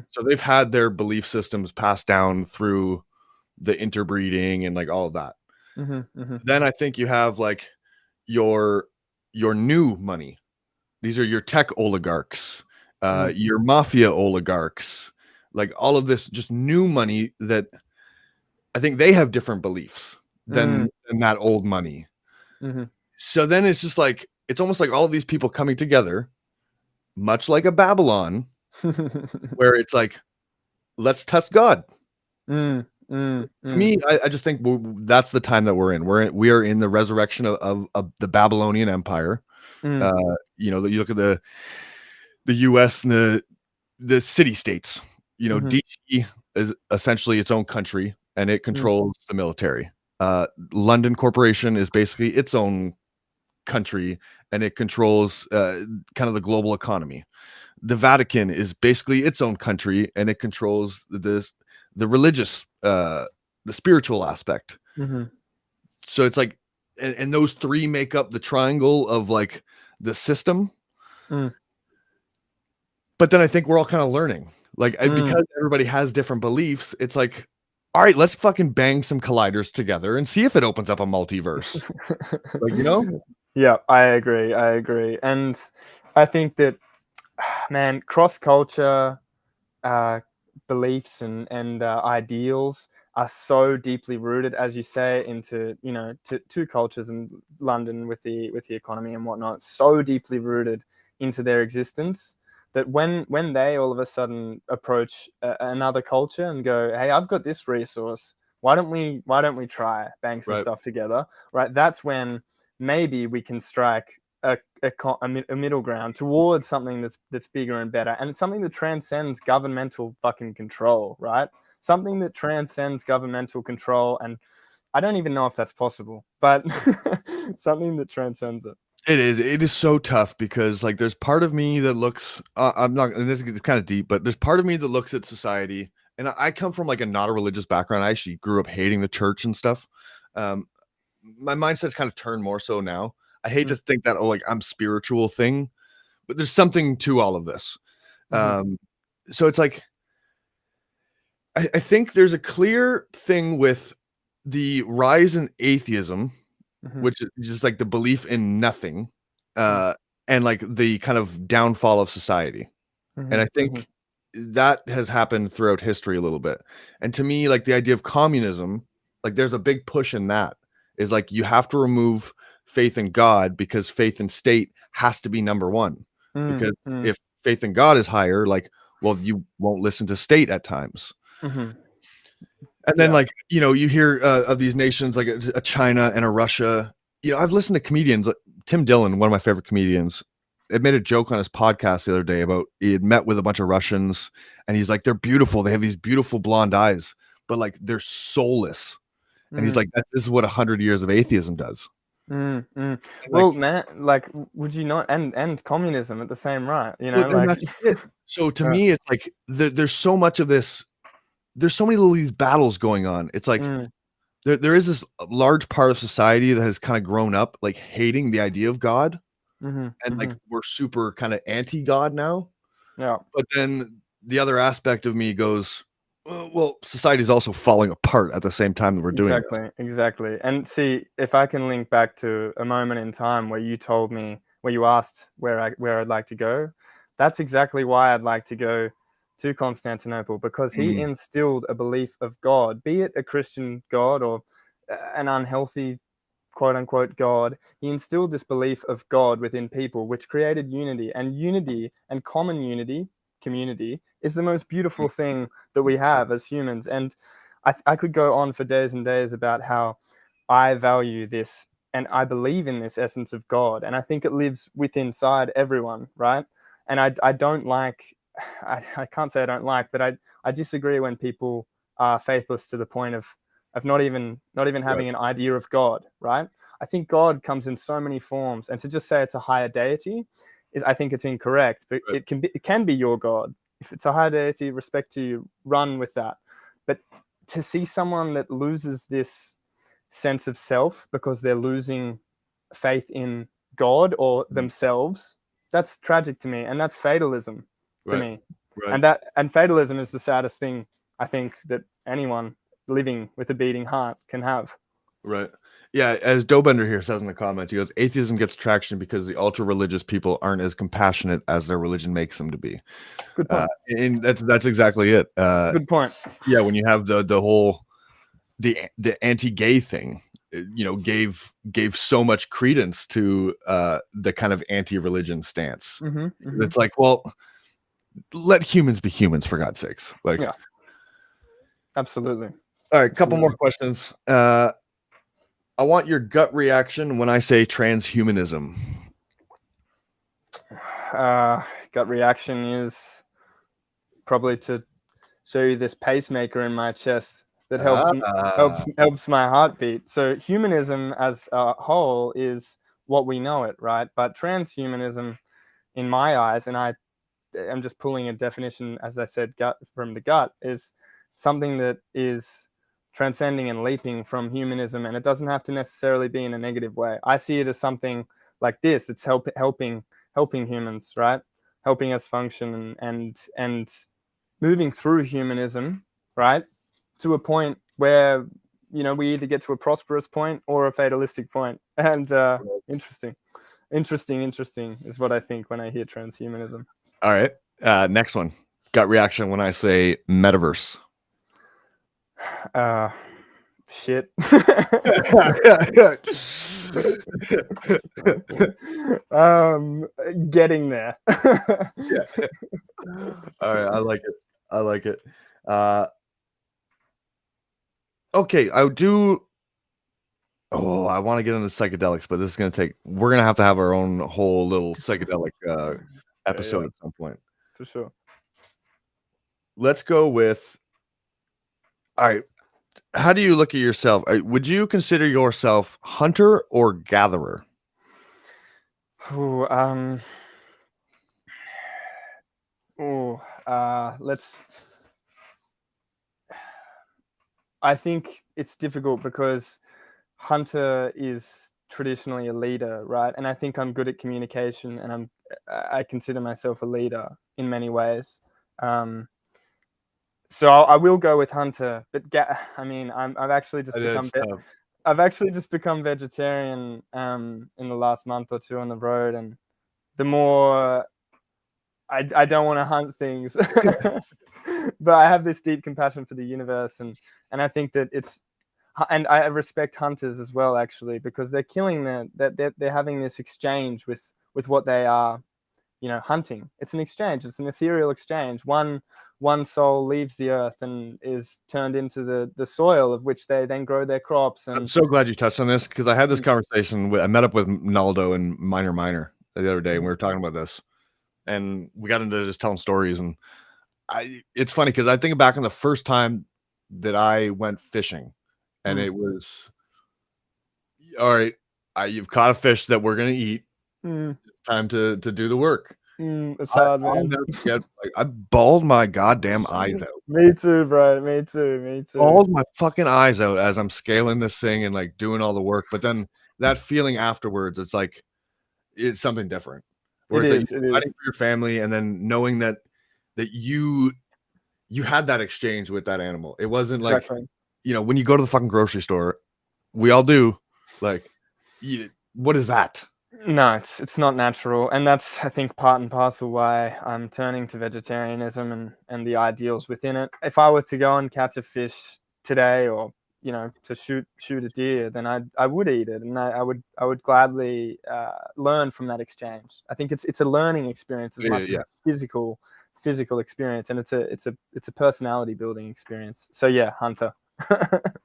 Speaker 1: So they've had their belief systems passed down through the interbreeding and like all of that. Then I think you have like your new money. These are your tech oligarchs, your mafia oligarchs, like all of this just new money that I think they have different beliefs than that old money. So then it's just like, it's almost like all of these people coming together, much like a Babylon, where it's like, let's test God. To me, I just think that's the time that we're in. We are in the resurrection of the Babylonian Empire. You look at the U.S. and the city states.
Speaker 2: Mm-hmm.
Speaker 1: DC is essentially its own country, and it controls the military. London Corporation is basically its own country, and it controls kind of the global economy. The Vatican is basically its own country, and it controls the religious, the spiritual aspect.
Speaker 2: Mm-hmm.
Speaker 1: So it's like, and those three make up the triangle of like the system. But then I think we're all kind of learning, like, because everybody has different beliefs. It's like, all right, let's fucking bang some colliders together and see if it opens up a multiverse. Like,
Speaker 2: Yeah, I agree. And I think that, man, cross culture beliefs and ideals are so deeply rooted, as you say, into two cultures in London with the economy and whatnot, so deeply rooted into their existence that when they all of a sudden approach another culture and go, hey, I've got this resource, why don't we try bang some stuff together, right? That's when maybe we can strike a middle ground towards something that's bigger and better, and it's something that transcends governmental fucking control, right? Something that transcends governmental control, and I don't even know if that's possible, but something that transcends it.
Speaker 1: It is so tough because like there's part of me that looks I'm not, and this is kind of deep, but there's part of me that looks at society, and I come from like a not a religious background. I actually grew up hating the church and stuff. My mindset's kind of turned more so now. I hate to think that, like, I'm spiritual thing, but there's something to all of this. So it's like, I think there's a clear thing with the rise in atheism, which is just like the belief in nothing, and like the kind of downfall of society. And I think that has happened throughout history a little bit. And to me, like the idea of communism, like there's a big push in that, is like you have to remove faith in God because faith in state has to be number one. Because if faith in God is higher, like, well, you won't listen to state at times. And then like, you hear of these nations like a China and a Russia. I've listened to comedians, like Tim Dillon, one of my favorite comedians. It made a joke on his podcast the other day about he had met with a bunch of Russians, and he's like, they're beautiful. They have these beautiful blonde eyes, but like they're soulless. And he's like, this is what 100 years of atheism does.
Speaker 2: Well, man, like, would you not end communism at the same right?
Speaker 1: That's it. So to me, it's like there's so much of this. There's so many of these battles going on. It's like there is this large part of society that has kind of grown up like hating the idea of God. And like we're super kind of anti-God now.
Speaker 2: Yeah.
Speaker 1: But then the other aspect of me goes, well, society is also falling apart at the same time that we're doing it.
Speaker 2: Exactly. And see, if I can link back to a moment in time where you told me, where you asked where I'd like to go, that's exactly why I'd like to go to Constantinople, because he instilled a belief of God, be it a Christian God or an unhealthy quote unquote God. He instilled this belief of God within people, which created unity and common unity, community, is the most beautiful thing that we have as humans. And I could go on for days and days about how I value this and I believe in this essence of God, and I think it lives within inside everyone, right? And I don't like, I can't say I don't like, but I disagree when people are faithless to the point of not even having an idea of God, right? I think God comes in so many forms, and to just say it's a higher deity I think it's incorrect. But it can be your God. If it's a higher deity, respect to you, run with that. But to see someone that loses this sense of self because they're losing faith in God or themselves, that's tragic to me, and that's fatalism to me. And fatalism is the saddest thing I think that anyone living with a beating heart can have.
Speaker 1: Right. Yeah, as Dobender here says in the comments, he goes, atheism gets traction because the ultra-religious people aren't as compassionate as their religion makes them to be.
Speaker 2: Good point.
Speaker 1: And that's exactly it.
Speaker 2: Good point.
Speaker 1: Yeah, when you have the whole the anti-gay thing, gave so much credence to the kind of anti-religion stance. It's like, well, let humans be humans, for God's sakes. Like,
Speaker 2: yeah, absolutely.
Speaker 1: All right, couple more questions. I want your gut reaction when I say transhumanism.
Speaker 2: Gut reaction is probably to show you this pacemaker in my chest that helps my heartbeat. So humanism as a whole is what we know it, right? But transhumanism, in my eyes, and I'm just pulling a definition, as I said, from the gut, is something that is transcending and leaping from humanism, and it doesn't have to necessarily be in a negative way. I see it as something like this. It's helping humans, right? Helping us function and moving through humanism, right, to a point where we either get to a prosperous point or a fatalistic point. And interesting is what I think when I hear transhumanism.
Speaker 1: All right. Next one. Gut reaction when I say metaverse.
Speaker 2: Shit. Getting there.
Speaker 1: Yeah. All right. I like it. Okay. I want to get into psychedelics, but we're going to have our own whole little psychedelic episode at some point.
Speaker 2: For sure.
Speaker 1: Let's go with, all right. How do you look at yourself? Would you consider yourself hunter or gatherer?
Speaker 2: I think it's difficult because hunter is traditionally a leader, right? And I think I'm good at communication, and I consider myself a leader in many ways. So I will go with hunter, but I've actually just become vegetarian in the last month or two on the road, and the more I don't want to hunt things, but I have this deep compassion for the universe, and I think that and I respect hunters as well, actually, because they're killing they're having this exchange with what they are, hunting. It's an exchange. It's an ethereal exchange. One soul leaves the earth and is turned into the soil of which they then grow their crops. And
Speaker 1: I'm so glad you touched on this, because I had this conversation I met up with Naldo and Miner the other day, and we were talking about this, and we got into just telling stories. And it's funny because I think back on the first time that I went fishing, and it was, all right, you've caught a fish that we're gonna eat. It's time to do the work.
Speaker 2: It's hard, man.
Speaker 1: I'll never forget, I bawled my goddamn eyes out.
Speaker 2: Me too, bro. Me too.
Speaker 1: Bawled my fucking eyes out as I'm scaling this thing and doing all the work. But then that feeling afterwards, it's something different. Where it's fighting for your family, and then knowing that you had that exchange with that animal. It wasn't
Speaker 2: exactly.
Speaker 1: When you go to the fucking grocery store, we all do. What is that?
Speaker 2: No, it's not natural, and that's, I think, part and parcel why I'm turning to vegetarianism and the ideals within it. If I were to go and catch a fish today, or to shoot a deer, then I would eat it, and I would gladly learn from that exchange. I think it's a learning experience as much as a physical experience, and it's a personality building experience. So yeah, hunter.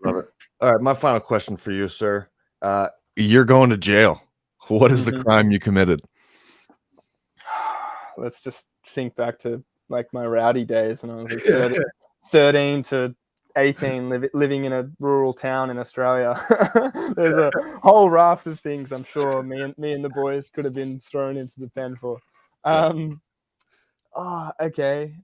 Speaker 1: Love it. All right, my final question for you, sir. You're going to jail. What is the crime you committed?
Speaker 2: Let's just think back to my rowdy days when I was 13 to 18, living in a rural town in Australia. There's a whole raft of things I'm sure me and the boys could have been thrown into the pen for. Okay.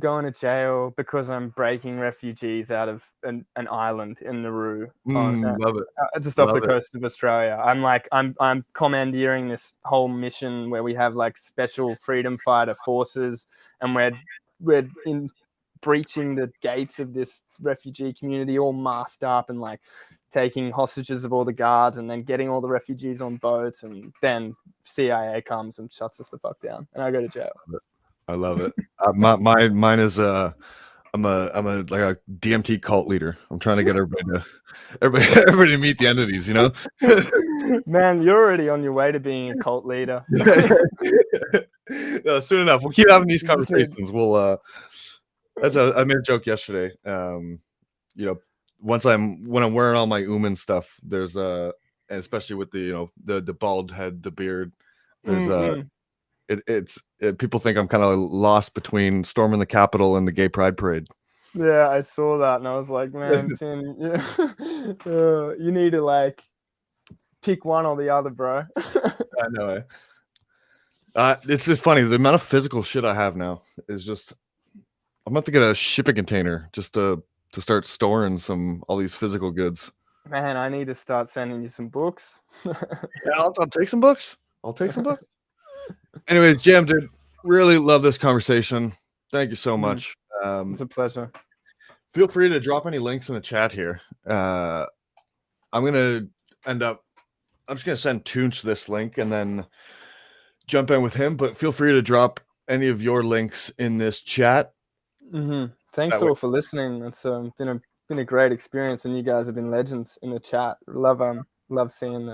Speaker 2: Going to jail because I'm breaking refugees out of an island in Nauru,
Speaker 1: love it.
Speaker 2: Just off the coast of Australia. I'm commandeering this whole mission where we have special freedom fighter forces, and we're in breaching the gates of this refugee community, all masked up, and taking hostages of all the guards, and then getting all the refugees on boats, and then CIA comes and shuts us the fuck down, and I go to jail.
Speaker 1: I love it. Mine is I'm a DMT cult leader. I'm trying to get everybody to meet the entities,
Speaker 2: Man, you're already on your way to being a cult leader.
Speaker 1: No, soon enough. We'll keep having these conversations. I made a joke yesterday. When I'm wearing all my Uman stuff, there's and especially with the the bald head, the beard, there's people think I'm kind of lost between storming the Capitol and the Gay Pride Parade.
Speaker 2: Yeah, I saw that and I was like, man, Tim, you need to like pick one or the other, bro.
Speaker 1: I know. It's just funny. The amount of physical shit I have now is just. I'm about to get a shipping container just to start storing all these physical goods.
Speaker 2: Man, I need to start sending you some books.
Speaker 1: Yeah, I'll take some books. Anyways, Jam, dude, really love this conversation. Thank you so much.
Speaker 2: It's a pleasure.
Speaker 1: Feel free to drop any links in the chat here. I'm just gonna send Toonch this link and then jump in with him. But feel free to drop any of your links in this chat.
Speaker 2: Thanks all for listening. It's been a great experience, and you guys have been legends in the chat. Love seeing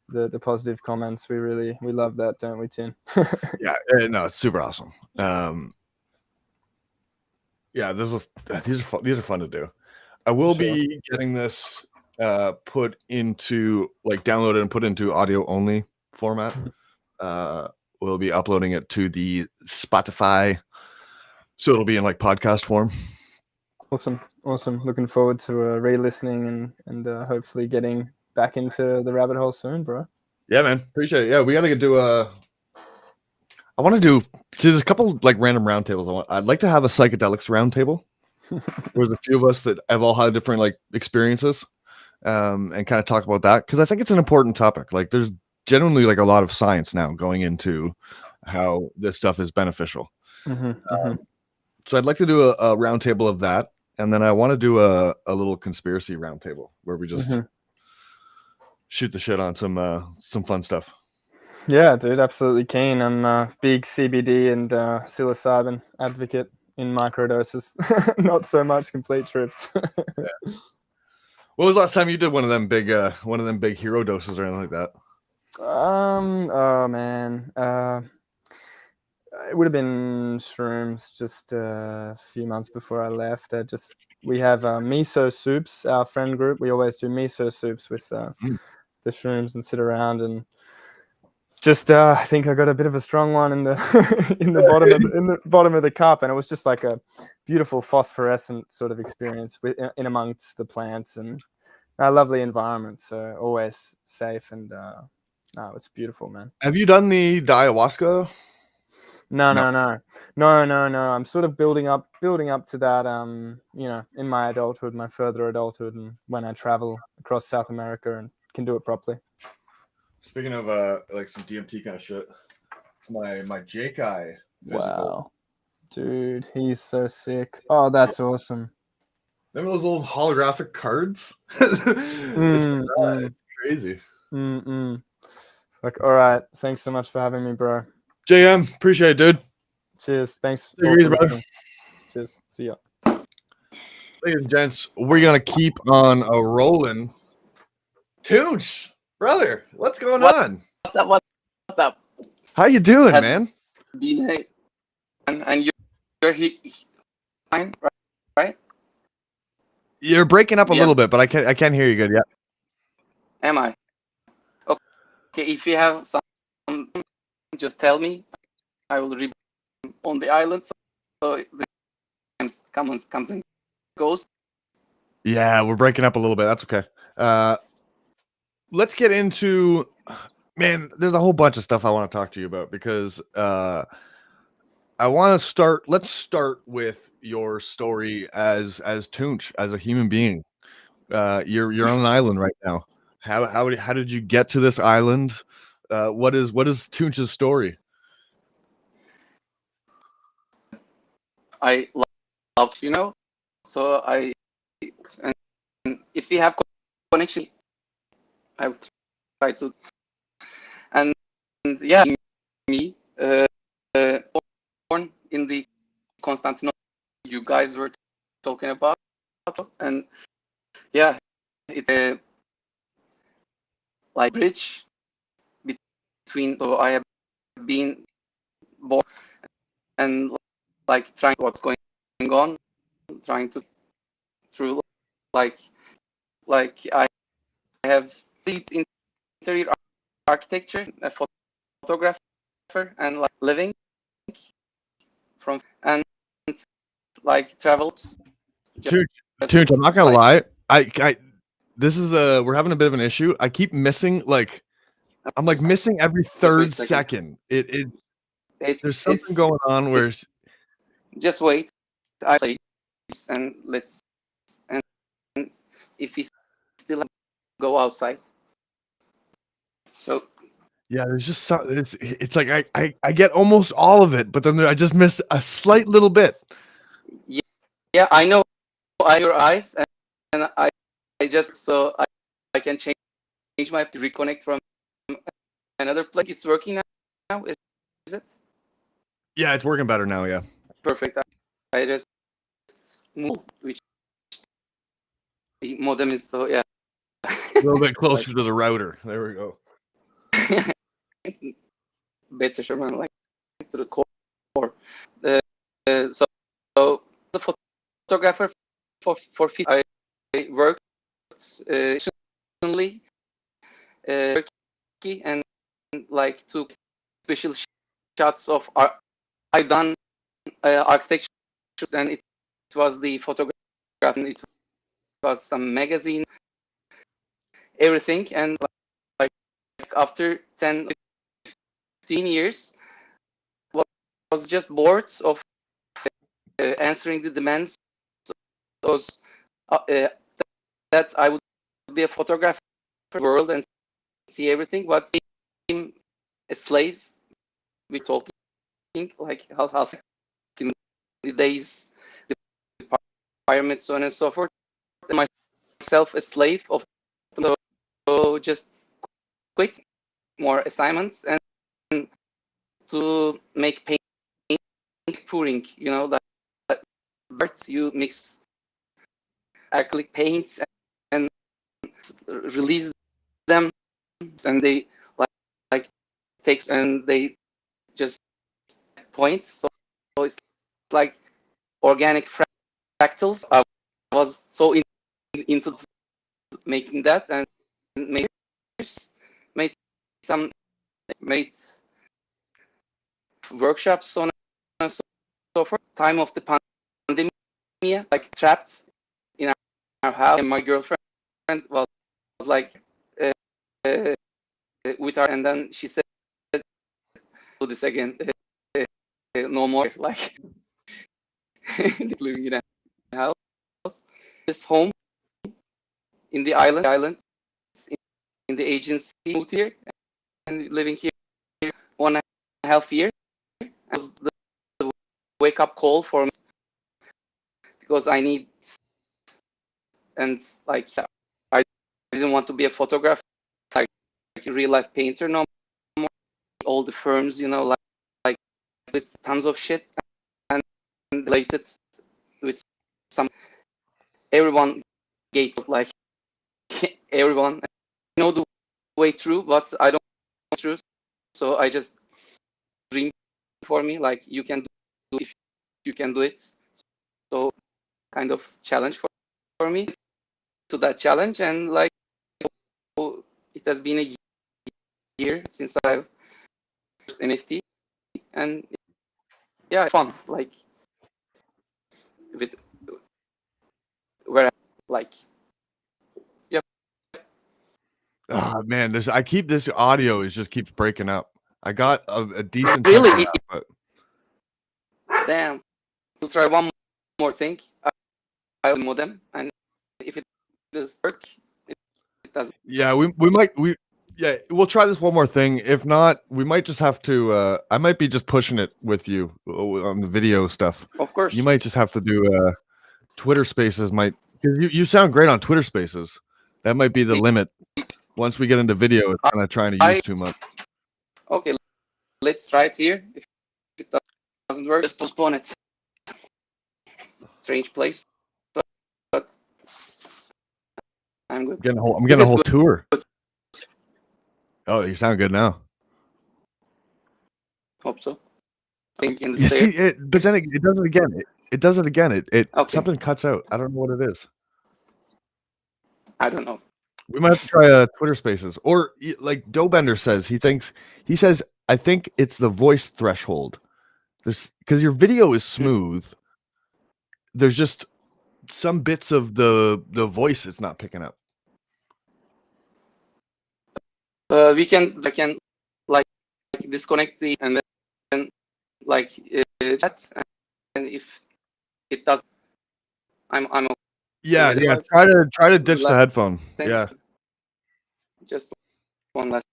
Speaker 2: the positive comments. We love that, don't we, Tim?
Speaker 1: Yeah, no, it's super awesome. Yeah, these are fun to do. I will be getting this put into downloaded and put into audio only format. We'll be uploading it to the Spotify, so it'll be in podcast form.
Speaker 2: Awesome. Looking forward to re-listening and hopefully getting back into the rabbit hole soon, bro.
Speaker 1: Yeah, man, appreciate it. Yeah, we gotta do I want to do. There's a couple random roundtables. I'd like to have a psychedelics roundtable. There's a few of us that have all had different experiences, and kind of talk about that because I think it's an important topic. There's genuinely a lot of science now going into how this stuff is beneficial. So I'd like to do a roundtable of that, and then I want to do a little conspiracy roundtable where we just shoot the shit on some fun stuff.
Speaker 2: Yeah, dude, absolutely keen. I'm a big CBD and psilocybin advocate in microdoses. Not so much complete trips.
Speaker 1: Yeah. What was the last time you did one of them big hero doses or anything like that?
Speaker 2: Oh man, it would have been shrooms just a few months before I left. We have miso soups. Our friend group, we always do miso soups with the shrooms and sit around and. Just I think I got a bit of a strong one in the bottom of the cup, and it was just like a beautiful phosphorescent sort of experience in amongst the plants and a lovely environment. So always safe and it's beautiful, man.
Speaker 1: Have you done the ayahuasca?
Speaker 2: No. I'm sort of building up to that. In my adulthood, my further adulthood, and when I travel across South America and can do it properly.
Speaker 1: Speaking of some DMT kind of shit, my J-Kai physical.
Speaker 2: Wow, dude, he's so sick. Oh, that's awesome.
Speaker 1: Remember those old holographic cards? It's crazy.
Speaker 2: All right, thanks so much for having me, bro.
Speaker 1: JM, appreciate it, dude.
Speaker 2: Cheers. Thanks. Cheers. See ya.
Speaker 1: Ladies and gents, we're gonna keep on rolling. Toonch. Brother, what's going on?
Speaker 3: What's up?
Speaker 1: How you doing, man?
Speaker 3: And you're fine, right?
Speaker 1: You're breaking up a little bit, but I can't hear you good yet.
Speaker 3: Am I? Okay, if you have some, just tell me. I will read on the island, so the times comes and goes.
Speaker 1: Yeah, we're breaking up a little bit. That's okay. Let's get into, man, there's a whole bunch of stuff I want to talk to you about because I want to let's start with your story as Toonch, as a human being. You're on an island right now. How did you get to this island? What is Toonch's story?
Speaker 3: I love so and if we have connection, I will try to. And yeah, me born in the Constantinople you guys were talking about, and yeah, it's a bridge between. So I have been born and trying what's going on, trying to through I have interior architecture, photography, and like living from and like traveled.
Speaker 1: Tunch, I'm not gonna lie. I this is we're having a bit of an issue. I keep missing I'm like missing every third second. There's something going on where
Speaker 3: just wait. I play and let's and if we still go outside. So
Speaker 1: yeah, there's just it's like I get almost all of it, but then I just miss a slight little bit.
Speaker 3: Yeah, I know your eyes, and I just so I can change my reconnect from another place. It's working now. Is it?
Speaker 1: Yeah, it's working better now. Yeah.
Speaker 3: Perfect. I just move, which the modem is so yeah.
Speaker 1: A little bit closer to the router. There we go.
Speaker 3: Better, Sherman, like to the core. So the photographer for 50, I worked recently and like took special shots of I done architecture, and it was the photograph, and it was some magazine, everything, and like after 10, 15 years, was just bored of answering the demands those that I would be a photographer in the world and see everything, but became a slave. We told like half in the days, the pyramids, so on and so forth. And myself a slave of them. So just quit more assignments and to make paint pouring, you know, that birds you mix acrylic paints and release them, and they like takes and they just point. So it's like organic fractals. I was so into making that and made workshops, so on and so forth. Time of the pandemic, like trapped in our house, and my girlfriend was like with her, and then she said, "Do this again, no more." Like living in a house, this home in the island, in the agency, moved here and living here 1.5 years. Was the wake up call for me, because I need, and like I didn't want to be a photographer, like a real life painter no more. All the firms, you know, like with tons of shit and related with some everyone gate, like everyone know the way through, but I don't know through. So I just dream for me, like you can do if you can do it. So kind of challenge for me to that challenge, and like it has been a year since I've first NFT, and yeah, fun, like with where like yeah.
Speaker 1: Oh man, this audio just keeps breaking up. I got a decent
Speaker 3: really
Speaker 1: now, but
Speaker 3: damn. We'll try one more thing. I'll modem, and if it does work, it doesn't.
Speaker 1: Yeah, we'll try this one more thing. If not, we might just have to I might be just pushing it with you on the video stuff.
Speaker 3: Of course.
Speaker 1: You might just have to do Twitter Spaces, because you sound great on Twitter Spaces. That might be the limit. Once we get into video, it's kind of trying to use too much.
Speaker 3: Okay, let's try it here. If it doesn't work, just postpone it. Strange place, but I'm good.
Speaker 1: I'm getting a whole tour. Oh, you sound good now.
Speaker 3: Hope so. I think in the
Speaker 1: stairs. But then it does it again. It does it again. It
Speaker 3: okay.
Speaker 1: Something cuts out. I don't know what it is.
Speaker 3: I don't know.
Speaker 1: We might have to try Twitter Spaces, or like Doughbender says. He says I think it's the voice threshold. Because your video is smooth. There's just some bits of the voice it's not picking up.
Speaker 3: I can like disconnect the and then like chat, and if it does, I'm
Speaker 1: Yeah,
Speaker 3: okay.
Speaker 1: try to ditch the headphone. Yeah,
Speaker 3: just one last.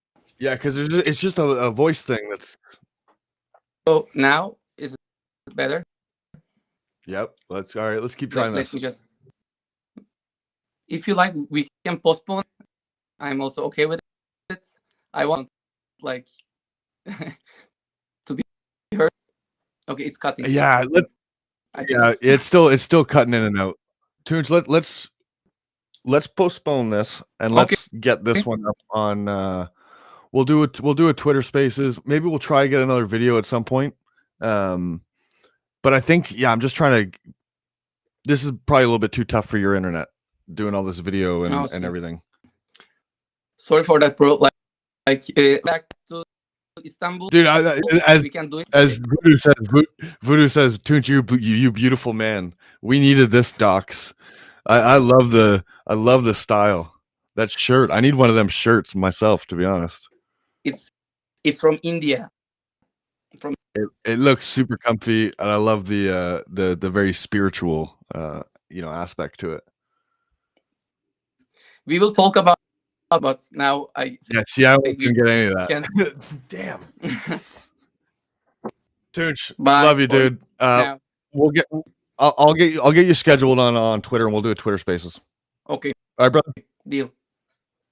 Speaker 1: yeah, because it's just a voice thing that's.
Speaker 3: So now is it better?
Speaker 1: Yep. All right. Let's keep trying this.
Speaker 3: Let me just. If you like, we can postpone. I'm also okay with it. I want like to be heard. Okay, it's cutting.
Speaker 1: Yeah. It's still cutting in and out. Tunes, let's postpone this and let's get this one up on. We'll do a Twitter Spaces. Maybe we'll try to get another video at some point. But I think I'm just trying to. This is probably a little bit too tough for your internet, doing all this video and everything. Sorry
Speaker 3: for that, bro. Back to Istanbul,
Speaker 1: dude.
Speaker 3: We can do it.
Speaker 1: As Voodoo says, Tunch, you beautiful man. We needed this, docs. I love the style. That shirt. I need one of them shirts myself, to be honest.
Speaker 3: It's from India.
Speaker 1: It looks super comfy, and I love the very spiritual aspect to it.
Speaker 3: We will talk about, but now I
Speaker 1: won't get any of that. Damn. Tunch, love you, dude. We'll get. I'll get you scheduled on Twitter, and we'll do a Twitter Spaces.
Speaker 3: Okay.
Speaker 1: All right, brother.
Speaker 3: Deal.